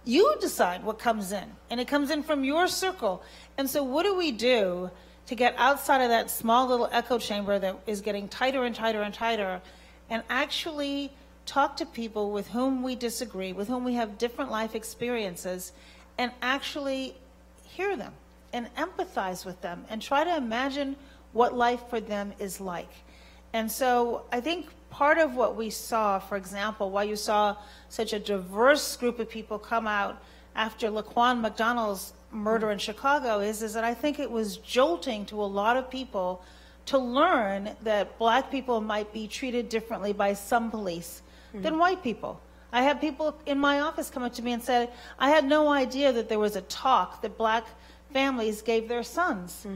you decide what comes in, and it comes in from your circle. And so what do we do to get outside of that small little echo chamber that is getting tighter and tighter and tighter, and actually talk to people with whom we disagree, with whom we have different life experiences, and actually hear them and empathize with them and try to imagine what life for them is like. And so I think part of what we saw, for example, why you saw such a diverse group of people come out after Laquan McDonald's murder in Chicago is that I think it was jolting to a lot of people to learn that black people might be treated differently by some police than white people. I had people in my office come up to me and said, I had no idea that there was a talk that black families gave their sons.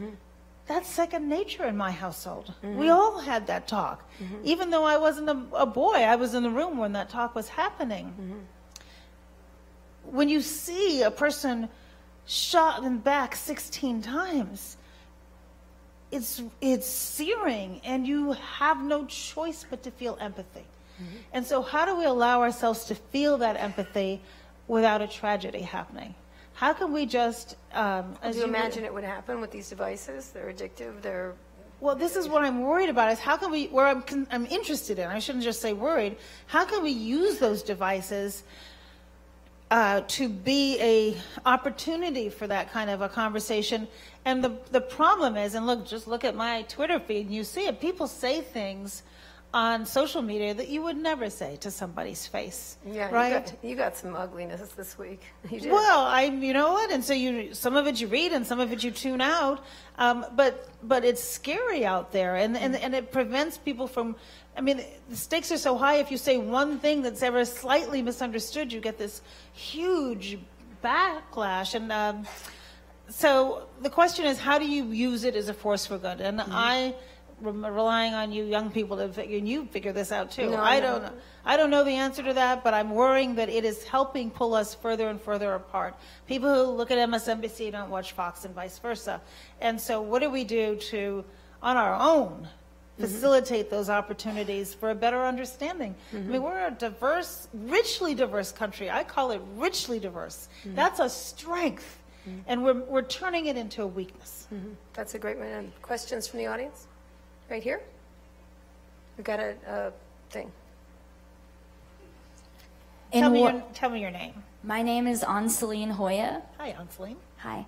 That's second nature in my household. We all had that talk. Even though I wasn't a boy, I was in the room when that talk was happening. When you see a person shot in the back 16 times, it's searing, and you have no choice but to feel empathy. And so how do we allow ourselves to feel that empathy without a tragedy happening? How can we just... do you imagine it would happen with these devices? They're addictive, Well, this is what I'm worried about, is how can we, I'm interested in, I shouldn't just say worried, how can we use those devices to be a opportunity for that kind of a conversation? And the problem is, and just look at my Twitter feed and you see it, people say things on social media that you would never say to somebody's face. Yeah, right? You got some ugliness this week. You did. Well, you know what? And so some of it you read and some of it you tune out. But it's scary out there, and it prevents people from. I mean, the stakes are so high. If you say one thing that's ever slightly misunderstood, you get this huge backlash. And so the question is, how do you use it as a force for good? And relying on you young people to figure this out too. No, I don't know the answer to that, but I'm worrying that it is helping pull us further and further apart. People who look at MSNBC don't watch Fox and vice versa. And so what do we do to, on our own, facilitate those opportunities for a better understanding? I mean, we're a diverse, richly diverse country. I call it richly diverse. That's a strength. And we're turning it into a weakness. That's a great one. Questions from the audience? Right here? We got a thing. Tell me your name. My name is Anseline Hoya. Hi, Anseline. Hi.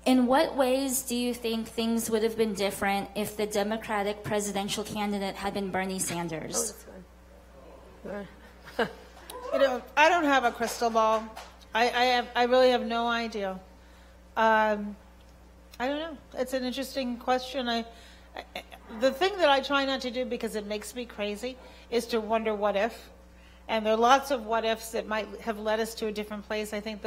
In what ways do you think things would have been different if the Democratic presidential candidate had been Bernie Sanders? Oh, that's good. I don't have a crystal ball. I really have no idea. I don't know. It's an interesting question. The thing that I try not to do, because it makes me crazy, is to wonder what if. And there are lots of what ifs that might have led us to a different place. I think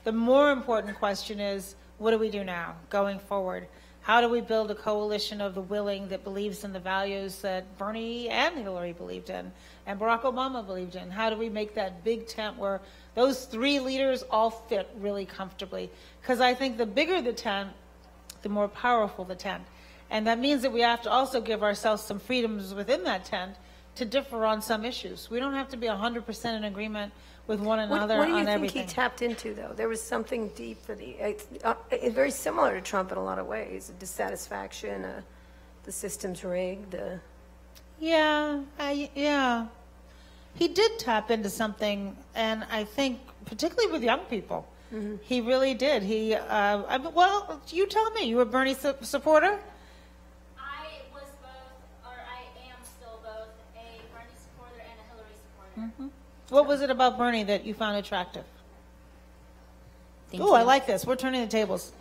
the more important question is, what do we do now going forward? How do we build a coalition of the willing that believes in the values that Bernie and Hillary believed in and Barack Obama believed in? How do we make that big tent where those three leaders all fit really comfortably? Because I think the bigger the tent, the more powerful the tent. And that means that we have to also give ourselves some freedoms within that tent to differ on some issues. We don't have to be 100% in agreement with one another on everything. What do you think he tapped into, though? There was something deep that it's very similar to Trump in a lot of ways. A dissatisfaction, the system's rigged. Yeah. He did tap into something, and I think particularly with young people, he really did. Well, you tell me. You were a Bernie supporter? I was both, or I am still both, a Bernie supporter and a Hillary supporter. Mm-hmm. What was it about Bernie that you found attractive? Thank Oh, you. I like this. We're turning the tables.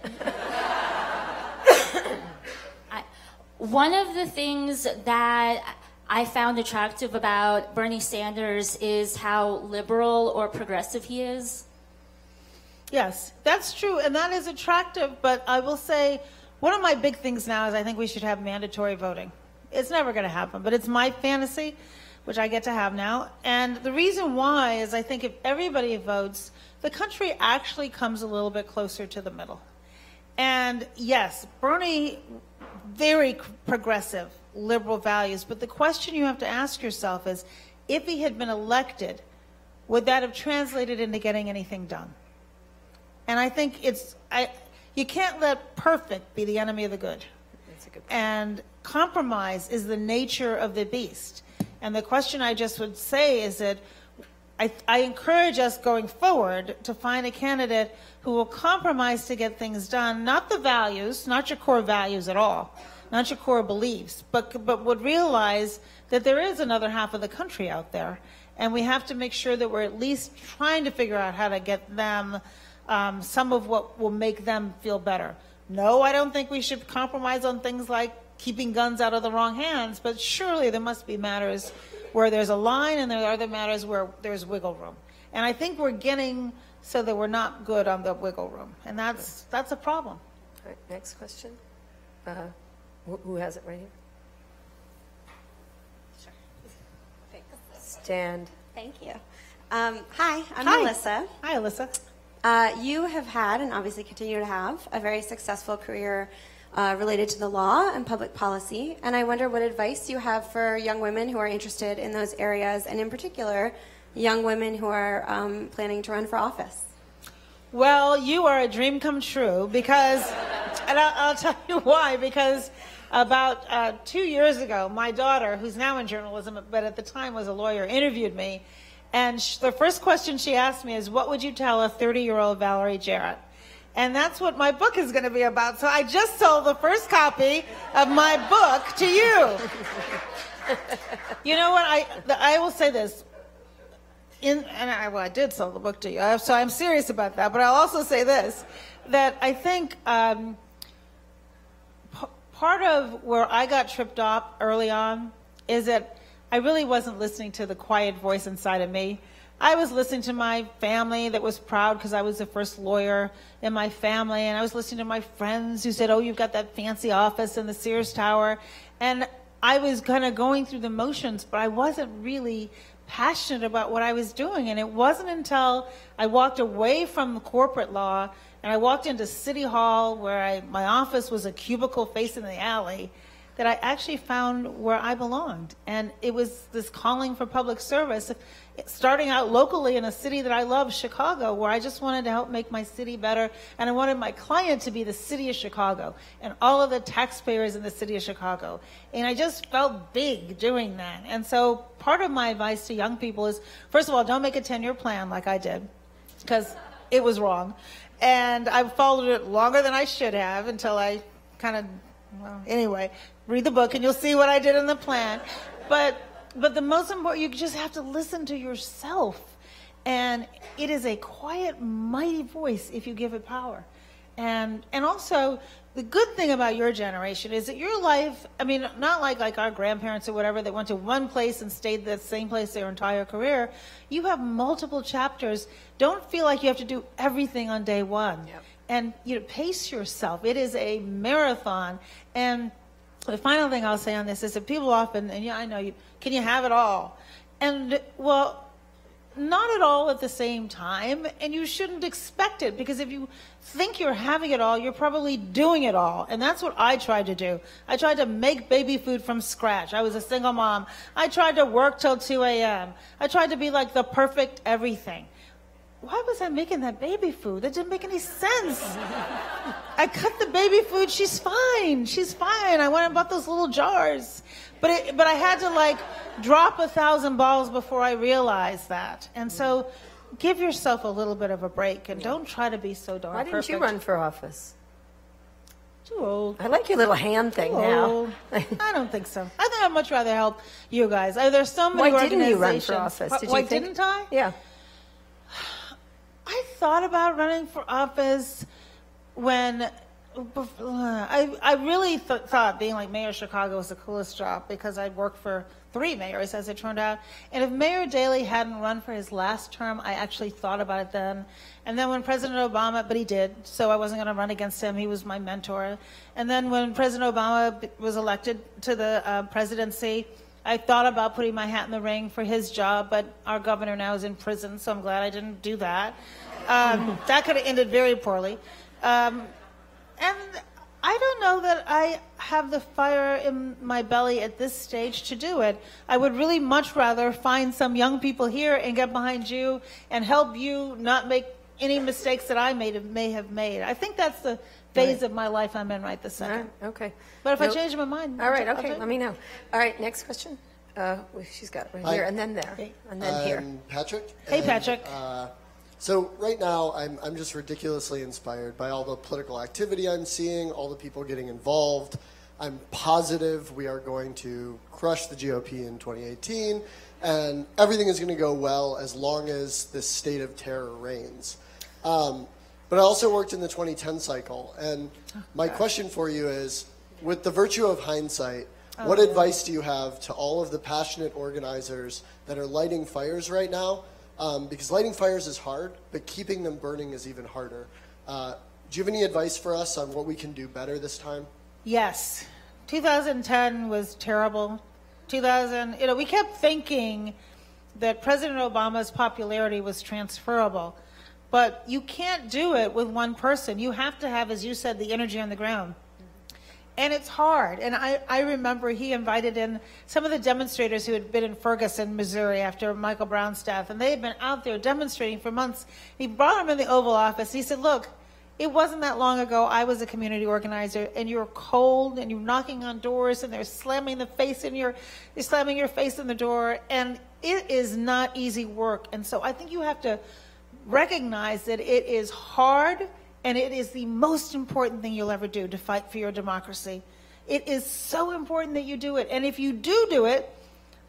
One of the things that I found attractive about Bernie Sanders is how liberal or progressive he is. Yes, that's true, and that is attractive, but I will say one of my big things now is I think we should have mandatory voting. It's never going to happen, but it's my fantasy, which I get to have now. And the reason why is I think if everybody votes, the country actually comes a little bit closer to the middle. And yes, Bernie, very progressive, liberal values. But the question you have to ask yourself is, if he had been elected, would that have translated into getting anything done? And I think you can't let perfect be the enemy of the good. That's a good point. And compromise is the nature of the beast. And the question I just would say is that I encourage us going forward to find a candidate who will compromise to get things done, not the values, not your core values at all, not your core beliefs, but would realize that there is another half of the country out there. And we have to make sure that we're at least trying to figure out how to get them some of what will make them feel better. No, I don't think we should compromise on things like keeping guns out of the wrong hands, but surely there must be matters where there's a line and there are other matters where there's wiggle room. And I think we're getting so that we're not good on the wiggle room, and that's a problem. All right, next question. Who has it right here? Sure. Stand. Thank you. Hi, I'm Melissa. Hi, Alyssa. You have had, and obviously continue to have, a very successful career related to the law and public policy. And I wonder what advice you have for young women who are interested in those areas, and in particular, young women who are planning to run for office. Well, you are a dream come true because, and I'll tell you why, because about 2 years ago, my daughter, who's now in journalism, but at the time was a lawyer, interviewed me. And the first question she asked me is, what would you tell a 30-year-old Valerie Jarrett? And that's what my book is going to be about. So I just sold the first copy of my book to you. You know what? I will say this. I did sell the book to you, so I'm serious about that. But I'll also say this, that I think part of where I got tripped up early on is that I really wasn't listening to the quiet voice inside of me. I was listening to my family that was proud because I was the first lawyer in my family, and I was listening to my friends who said, oh, you've got that fancy office in the Sears Tower. And I was kind of going through the motions, but I wasn't really passionate about what I was doing. And it wasn't until I walked away from the corporate law and I walked into City Hall, where my office was a cubicle facing the alley, that I actually found where I belonged. And it was this calling for public service, starting out locally in a city that I love, Chicago, where I just wanted to help make my city better. And I wanted my client to be the city of Chicago and all of the taxpayers in the city of Chicago. And I just felt big doing that. And so part of my advice to young people is, first of all, don't make a 10-year plan like I did, because it was wrong. And I followed it longer than I should have until I kind of, well, anyway, read the book and you'll see what I did in the plan. But the most important, you just have to listen to yourself. And it is a quiet, mighty voice if you give it power. And also, the good thing about your generation is that your life, I mean, not like our grandparents or whatever that went to one place and stayed the same place their entire career. You have multiple chapters. Don't feel like you have to do everything on day one. Yep. And pace yourself. It is a marathon. And the final thing I'll say on this is that people often, and I know can you have it all? And well, not at all at the same time, and you shouldn't expect it, because if you think you're having it all, you're probably doing it all. And that's what I tried to do. I tried to make baby food from scratch. I was a single mom. I tried to work till 2 a.m. I tried to be like the perfect everything. Why was I making that baby food? That didn't make any sense. I cut the baby food. She's fine. She's fine. I went and bought those little jars. But I had to drop 1,000 balls before I realized that. And so give yourself a little bit of a break and don't try to be so darn perfect. Why didn't you run for office? Too old. I like your little hand thing now. I don't think so. I think I'd much rather help you guys. There's so many Why organizations. didn't you run for office? Why didn't I? Yeah. I thought about running for office when I really thought being like mayor of Chicago was the coolest job, because I'd worked for 3 mayors, as it turned out. And if Mayor Daley hadn't run for his last term, I actually thought about it then. And then when President Obama, but he did, so I wasn't going to run against him. He was my mentor. And then when President Obama was elected to the presidency, I thought about putting my hat in the ring for his job, but our governor now is in prison, so I'm glad I didn't do that. That could have ended very poorly. And I don't know that I have the fire in my belly at this stage to do it. I would really much rather find some young people here and get behind you and help you not make any mistakes that I may have made. I think that's the phase of my life I'm in right this second. Right, okay. But if I change my mind... All right, okay, let me know. All right, next question. She's got it right here, and then there, and then here. Patrick. Hey, Patrick. So right now, I'm just ridiculously inspired by all the political activity I'm seeing, all the people getting involved. I'm positive we are going to crush the GOP in 2018, and everything is going to go well as long as this state of terror reigns. But I also worked in the 2010 cycle, and my question for you is, with the virtue of hindsight, what advice do you have to all of the passionate organizers that are lighting fires right now? Because lighting fires is hard, but keeping them burning is even harder. Do you have any advice for us on what we can do better this time? Yes. 2010 was terrible. We kept thinking that President Obama's popularity was transferable, but you can't do it with one person. You have to have, as you said, the energy on the ground. And it's hard. And I remember he invited in some of the demonstrators who had been in Ferguson, Missouri after Michael Brown's death. And they had been out there demonstrating for months. He brought them in the Oval Office. He said, look, it wasn't that long ago I was a community organizer, and you're cold and you're knocking on doors and they're slamming your face in the door. And it is not easy work. And so I think you have to recognize that it is hard. And it is the most important thing you'll ever do to fight for your democracy. It is so important that you do it. And if you do it,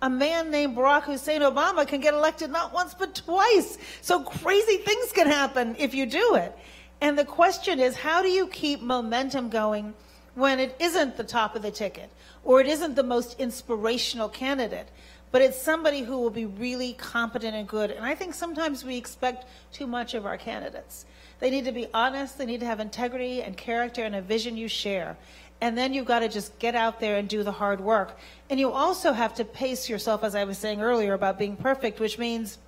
a man named Barack Hussein Obama can get elected not once but twice. So crazy things can happen if you do it. And the question is, how do you keep momentum going when it isn't the top of the ticket, or it isn't the most inspirational candidate, but it's somebody who will be really competent and good? And I think sometimes we expect too much of our candidates. They need to be honest, they need to have integrity and character and a vision you share. And then you've got to just get out there and do the hard work. And you also have to pace yourself, as I was saying earlier about being perfect, which means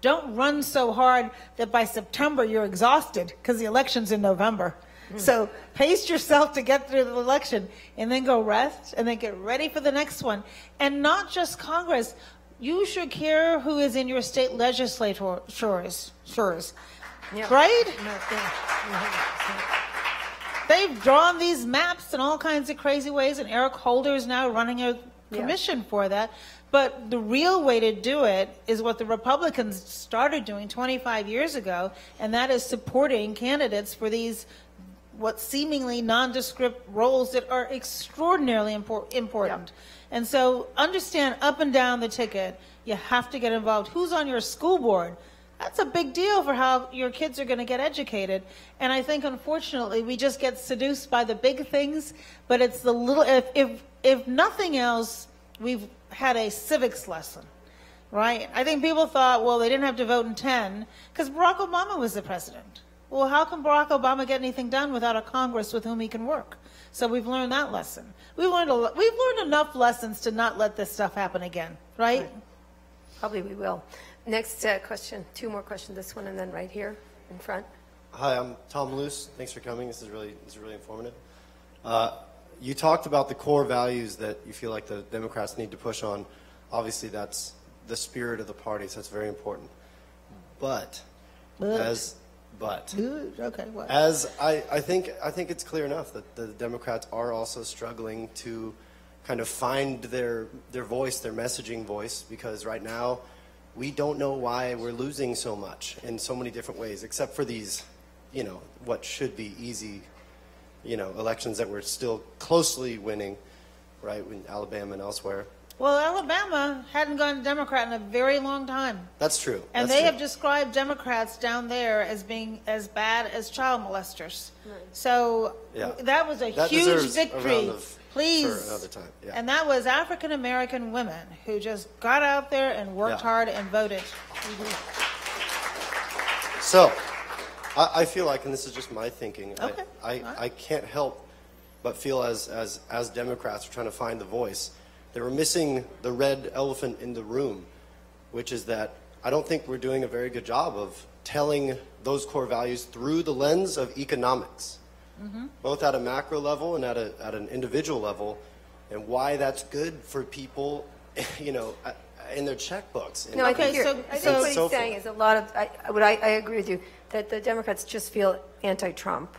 don't run so hard that by September you're exhausted, because the election's in November. So pace yourself to get through the election, and then go rest, and then get ready for the next one. And not just Congress. You should care who is in your state legislatures. Yeah. Right? They've drawn these maps in all kinds of crazy ways, and Eric Holder is now running a commission for that. But the real way to do it is what the Republicans started doing 25 years ago, and that is supporting candidates for these what seemingly nondescript roles that are extraordinarily important. And so understand, up and down the ticket, you have to get involved. Who's on your school board? That's a big deal for how your kids are going to get educated. And I think, unfortunately, we just get seduced by the big things, but it's the little, if nothing else, we've had a civics lesson, right? I think people thought, well, they didn't have to vote in 10 because Barack Obama was the president. Well, how can Barack Obama get anything done without a Congress with whom he can work? So we've learned that lesson. We've learned enough lessons to not let this stuff happen again, right? Probably we will. Next question. 2 more questions. This one and then right here in front. Hi, I'm Tom Luce. Thanks for coming. This is really informative. You talked about the core values that you feel like the Democrats need to push on. Obviously, that's the spirit of the party, so that's very important. But okay, what? As I think it's clear enough that the Democrats are also struggling to kind of find their voice, their messaging voice, because right now we don't know why we're losing so much in so many different ways, except for these, what should be easy, elections that we're still closely winning, right, in Alabama and elsewhere. Well, Alabama hadn't gone Democrat in a very long time. That's true. And they have described Democrats down there as being as bad as child molesters. Right. So that was a huge victory. Please. For another time. Yeah. And that was African American women who just got out there and worked hard and voted. So, I feel like, and this is just my thinking, okay. I can't help but feel as Democrats are trying to find the voice, they were missing the red elephant in the room, which is that I don't think we're doing a very good job of telling those core values through the lens of economics, both at a macro level and at an individual level, and why that's good for people, in their checkbooks. No, I think what he's saying is a lot of, I agree with you, that the Democrats just feel anti-Trump.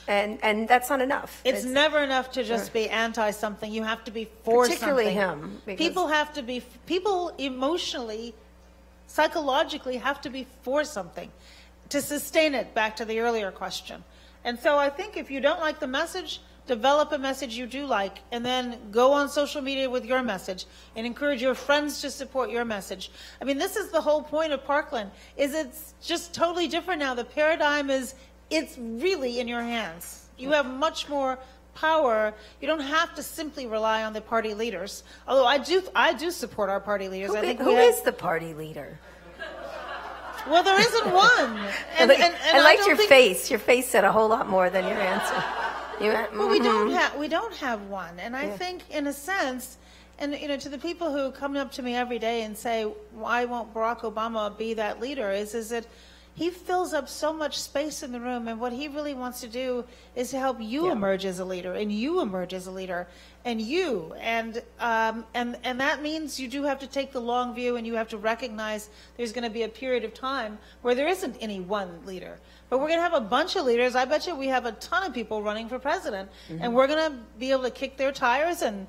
And that's not enough. It's never enough to just be anti-something. You have to be for particularly something. Particularly him. People emotionally, psychologically have to be for something to sustain it, back to the earlier question. And so I think if you don't like the message, develop a message you do like, and then go on social media with your message and encourage your friends to support your message. I mean, this is the whole point of Parkland, is it's just totally different now. The paradigm is, it's really in your hands. You have much more power. You don't have to simply rely on the party leaders. Although I do support our party leaders. Who is the party leader? Well, there isn't one. And I liked your face. Your face said a whole lot more than your answer. Well, we don't have one. And I think, in a sense, and to the people who come up to me every day and say, why won't Barack Obama be that leader, is that he fills up so much space in the room, and what he really wants to do is to help you emerge as a leader, and you emerge as a leader, and that means you do have to take the long view, and you have to recognize there's going to be a period of time where there isn't any one leader, but we're going to have a bunch of leaders. I bet you we have a ton of people running for president, and we're going to be able to kick their tires and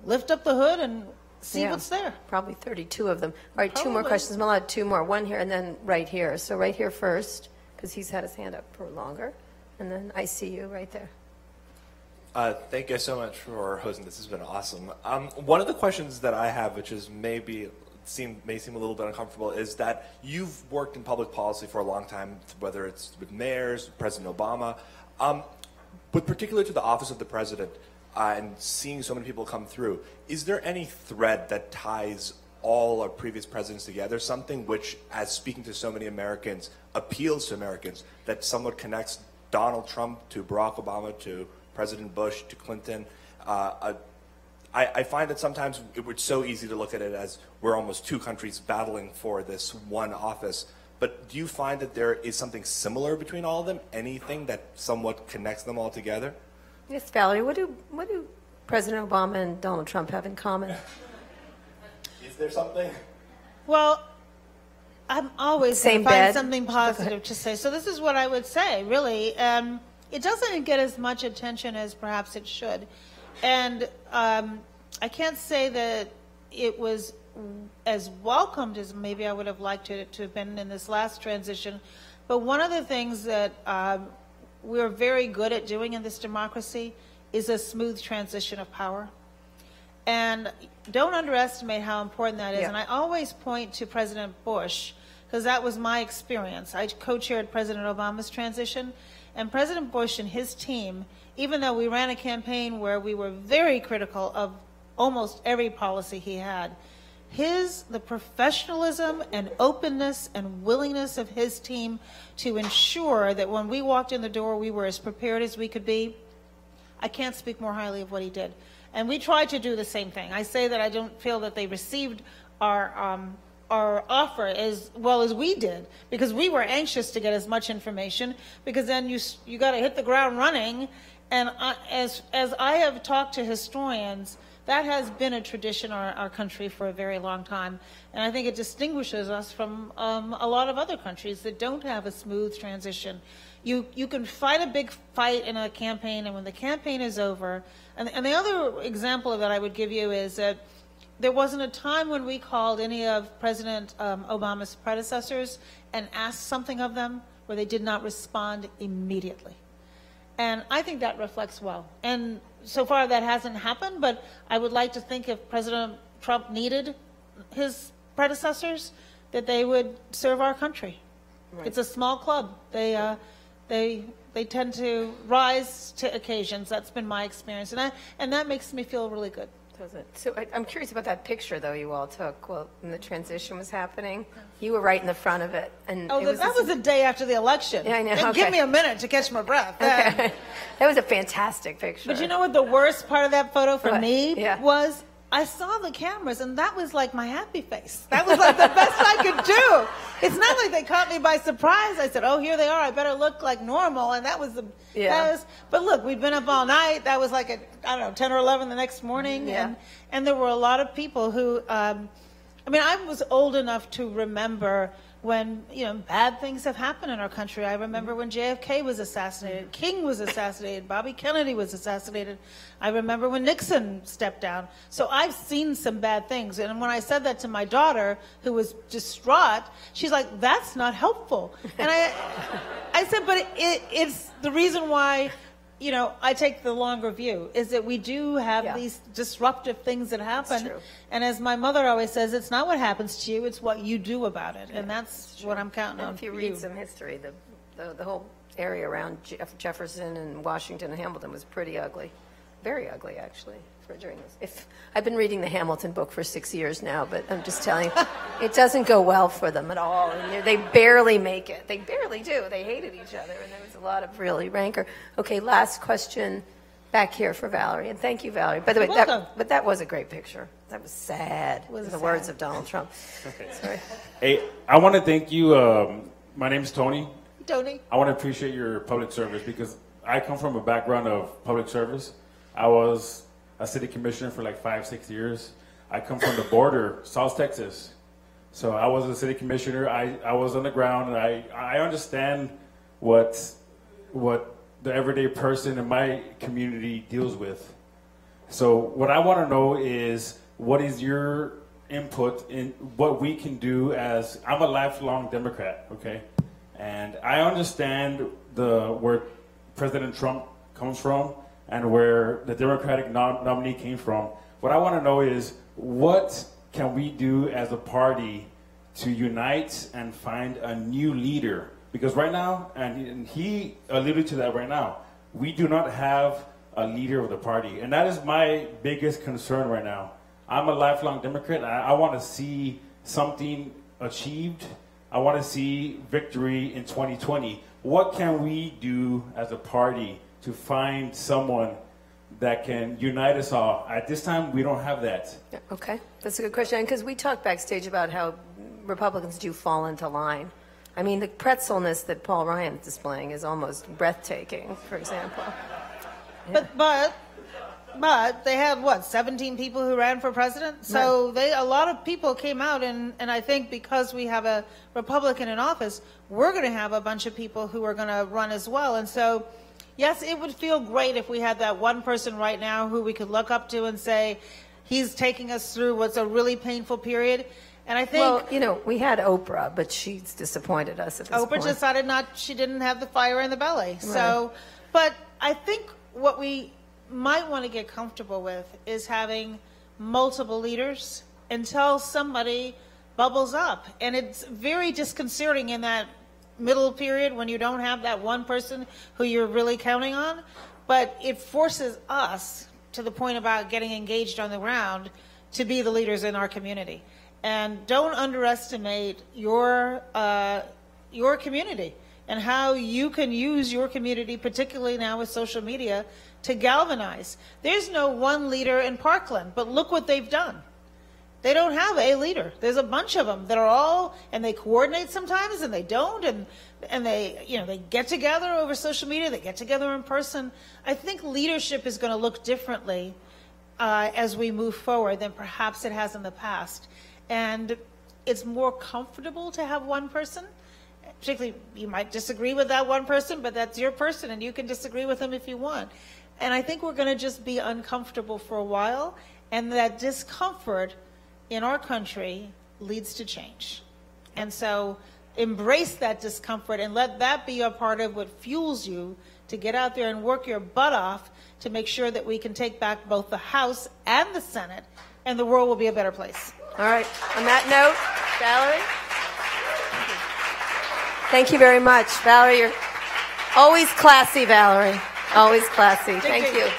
lift up the hood and see what's there. Probably 32 of them. All right, 2 more questions. I'm allowed 2 more. One here and then right here. So right here first, because he's had his hand up for longer. And then I see you right there. Thank you so much for hosting this. This has been awesome. One of the questions that I have, which is may seem a little bit uncomfortable, is that you've worked in public policy for a long time, whether it's with mayors, President Obama. With particular to the office of the president, and seeing so many people come through, is there any thread that ties all our previous presidents together, something which, as speaking to so many Americans, appeals to Americans, that somewhat connects Donald Trump to Barack Obama to President Bush to Clinton? I find that sometimes it's so easy to look at it as we're almost 2 countries battling for this one office. But do you find that there is something similar between all of them, anything that somewhat connects them all together? Yes, Valerie, what do President Obama and Donald Trump have in common? Is there something? Well, I'm always going to find something positive to say. So this is what I would say, really. It doesn't get as much attention as perhaps it should. And I can't say that it was as welcomed as maybe I would have liked it to have been in this last transition. But one of the things that we're very good at doing in this democracy is a smooth transition of power. And don't underestimate how important that is. And I always point to President Bush, because that was my experience. I co-chaired President Obama's transition, and President Bush and his team, even though we ran a campaign where we were very critical of almost every policy he had, the professionalism and openness and willingness of his team to ensure that when we walked in the door, we were as prepared as we could be. I can't speak more highly of what he did. And we tried to do the same thing. I say that I don't feel that they received our offer as well as we did, because we were anxious to get as much information, because then you got to hit the ground running. And as I have talked to historians, that has been a tradition in our country for a very long time. And I think it distinguishes us from a lot of other countries that don't have a smooth transition. You can fight a big fight in a campaign, and when the campaign is over, and the other example of that I would give you is that there wasn't a time when we called any of President Obama's predecessors and asked something of them where they did not respond immediately. And I think that reflects well. And so far that hasn't happened, but I would like to think if President Trump needed his predecessors, that they would serve our country. Right. It's a small club. They tend to rise to occasions. That's been my experience, and that makes me feel really good. Does it? So I'm curious about that picture, though, you all took when the transition was happening. You were right in the front of it. And that was the day after the election. Yeah, I know. And okay. Give me a minute to catch my breath. Okay. That was a fantastic picture. But you know what the worst part of that photo for me Yeah. was? I saw the cameras, and that was like my happy face. That was like the best I could do. It's not like they caught me by surprise. I said, oh, here they are. I better look like normal. And that was but look, we'd been up all night. That was like at, 10 or 11 the next morning. Yeah. And there were a lot of people who, I was old enough to remember when, bad things have happened in our country. I remember when JFK was assassinated, King was assassinated, Bobby Kennedy was assassinated. I remember when Nixon stepped down. So I've seen some bad things. And when I said that to my daughter, who was distraught, she's like, that's not helpful. And I said, but it's the reason why, I take the longer view, is that we do have these disruptive things that happen. And as my mother always says, it's not what happens to you, it's what you do about it. And that's what I'm counting on. If you read some history, the whole area around Jefferson and Washington and Hamilton was pretty ugly. Very ugly, actually, during this. I've been reading the Hamilton book for 6 years now, but I'm just telling you, it doesn't go well for them at all. And they barely make it. They barely do. They hated each other, and there was a lot of really rancor. Okay, last question back here for Valerie, and thank you, Valerie. By the way, that was a great picture. That was sad. In the words of Donald Trump. Okay. Sorry. Hey, I want to thank you. My name is Tony. Tony. I want to appreciate your public service, because I come from a background of public service. I was a city commissioner for like 5-6 years. I come from the border, South Texas. So I was a city commissioner. I was on the ground, and I understand what the everyday person in my community deals with. So what I want to know is, what is your input in what we can do as, I'm a lifelong Democrat, okay? And I understand where President Trump comes from and where the Democratic nominee came from. What I want to know is, what can we do as a party to unite and find a new leader? Because right now, and he alluded to that right now, we do not have a leader of the party. And that is my biggest concern right now. I'm a lifelong Democrat, and I want to see something achieved. I want to see victory in 2020. What can we do as a party to find someone that can unite us all? At this time, we don't have that. Okay, that's a good question. Because we talked backstage about how Republicans do fall into line. I mean, the pretzelness that Paul Ryan's displaying is almost breathtaking, for example. Yeah. But they had, 17 people who ran for president? So a lot of people came out, and I think because we have a Republican in office, we're going to have a bunch of people who are going to run as well. And so, yes, it would feel great if we had that one person right now who we could look up to and say, he's taking us through what's a really painful period. And I think... Well, we had Oprah, but she's disappointed us at this point. Oprah decided she didn't have the fire in the belly. Right. So, but I think what we might want to get comfortable with is having multiple leaders until somebody bubbles up. And it's very disconcerting in that middle period when you don't have that one person who you're really counting on. But it forces us, to the point about getting engaged on the ground, to be the leaders in our community. And don't underestimate your community and how you can use your community, particularly now with social media, to galvanize. There's no one leader in Parkland, but look what they've done. They don't have a leader. There's a bunch of them that are all, and they coordinate sometimes, and they don't, and they, they get together over social media, they get together in person. I think leadership is going to look differently as we move forward than perhaps it has in the past. And it's more comfortable to have one person. Particularly, you might disagree with that one person, but that's your person, and you can disagree with them if you want. And I think we're going to just be uncomfortable for a while, and that discomfort in our country leads to change. And so embrace that discomfort and let that be a part of what fuels you to get out there and work your butt off to make sure that we can take back both the House and the Senate, and the world will be a better place. All right. On that note, Valerie? Thank you very much. Valerie, you're always classy, Valerie. Always classy. Thank you.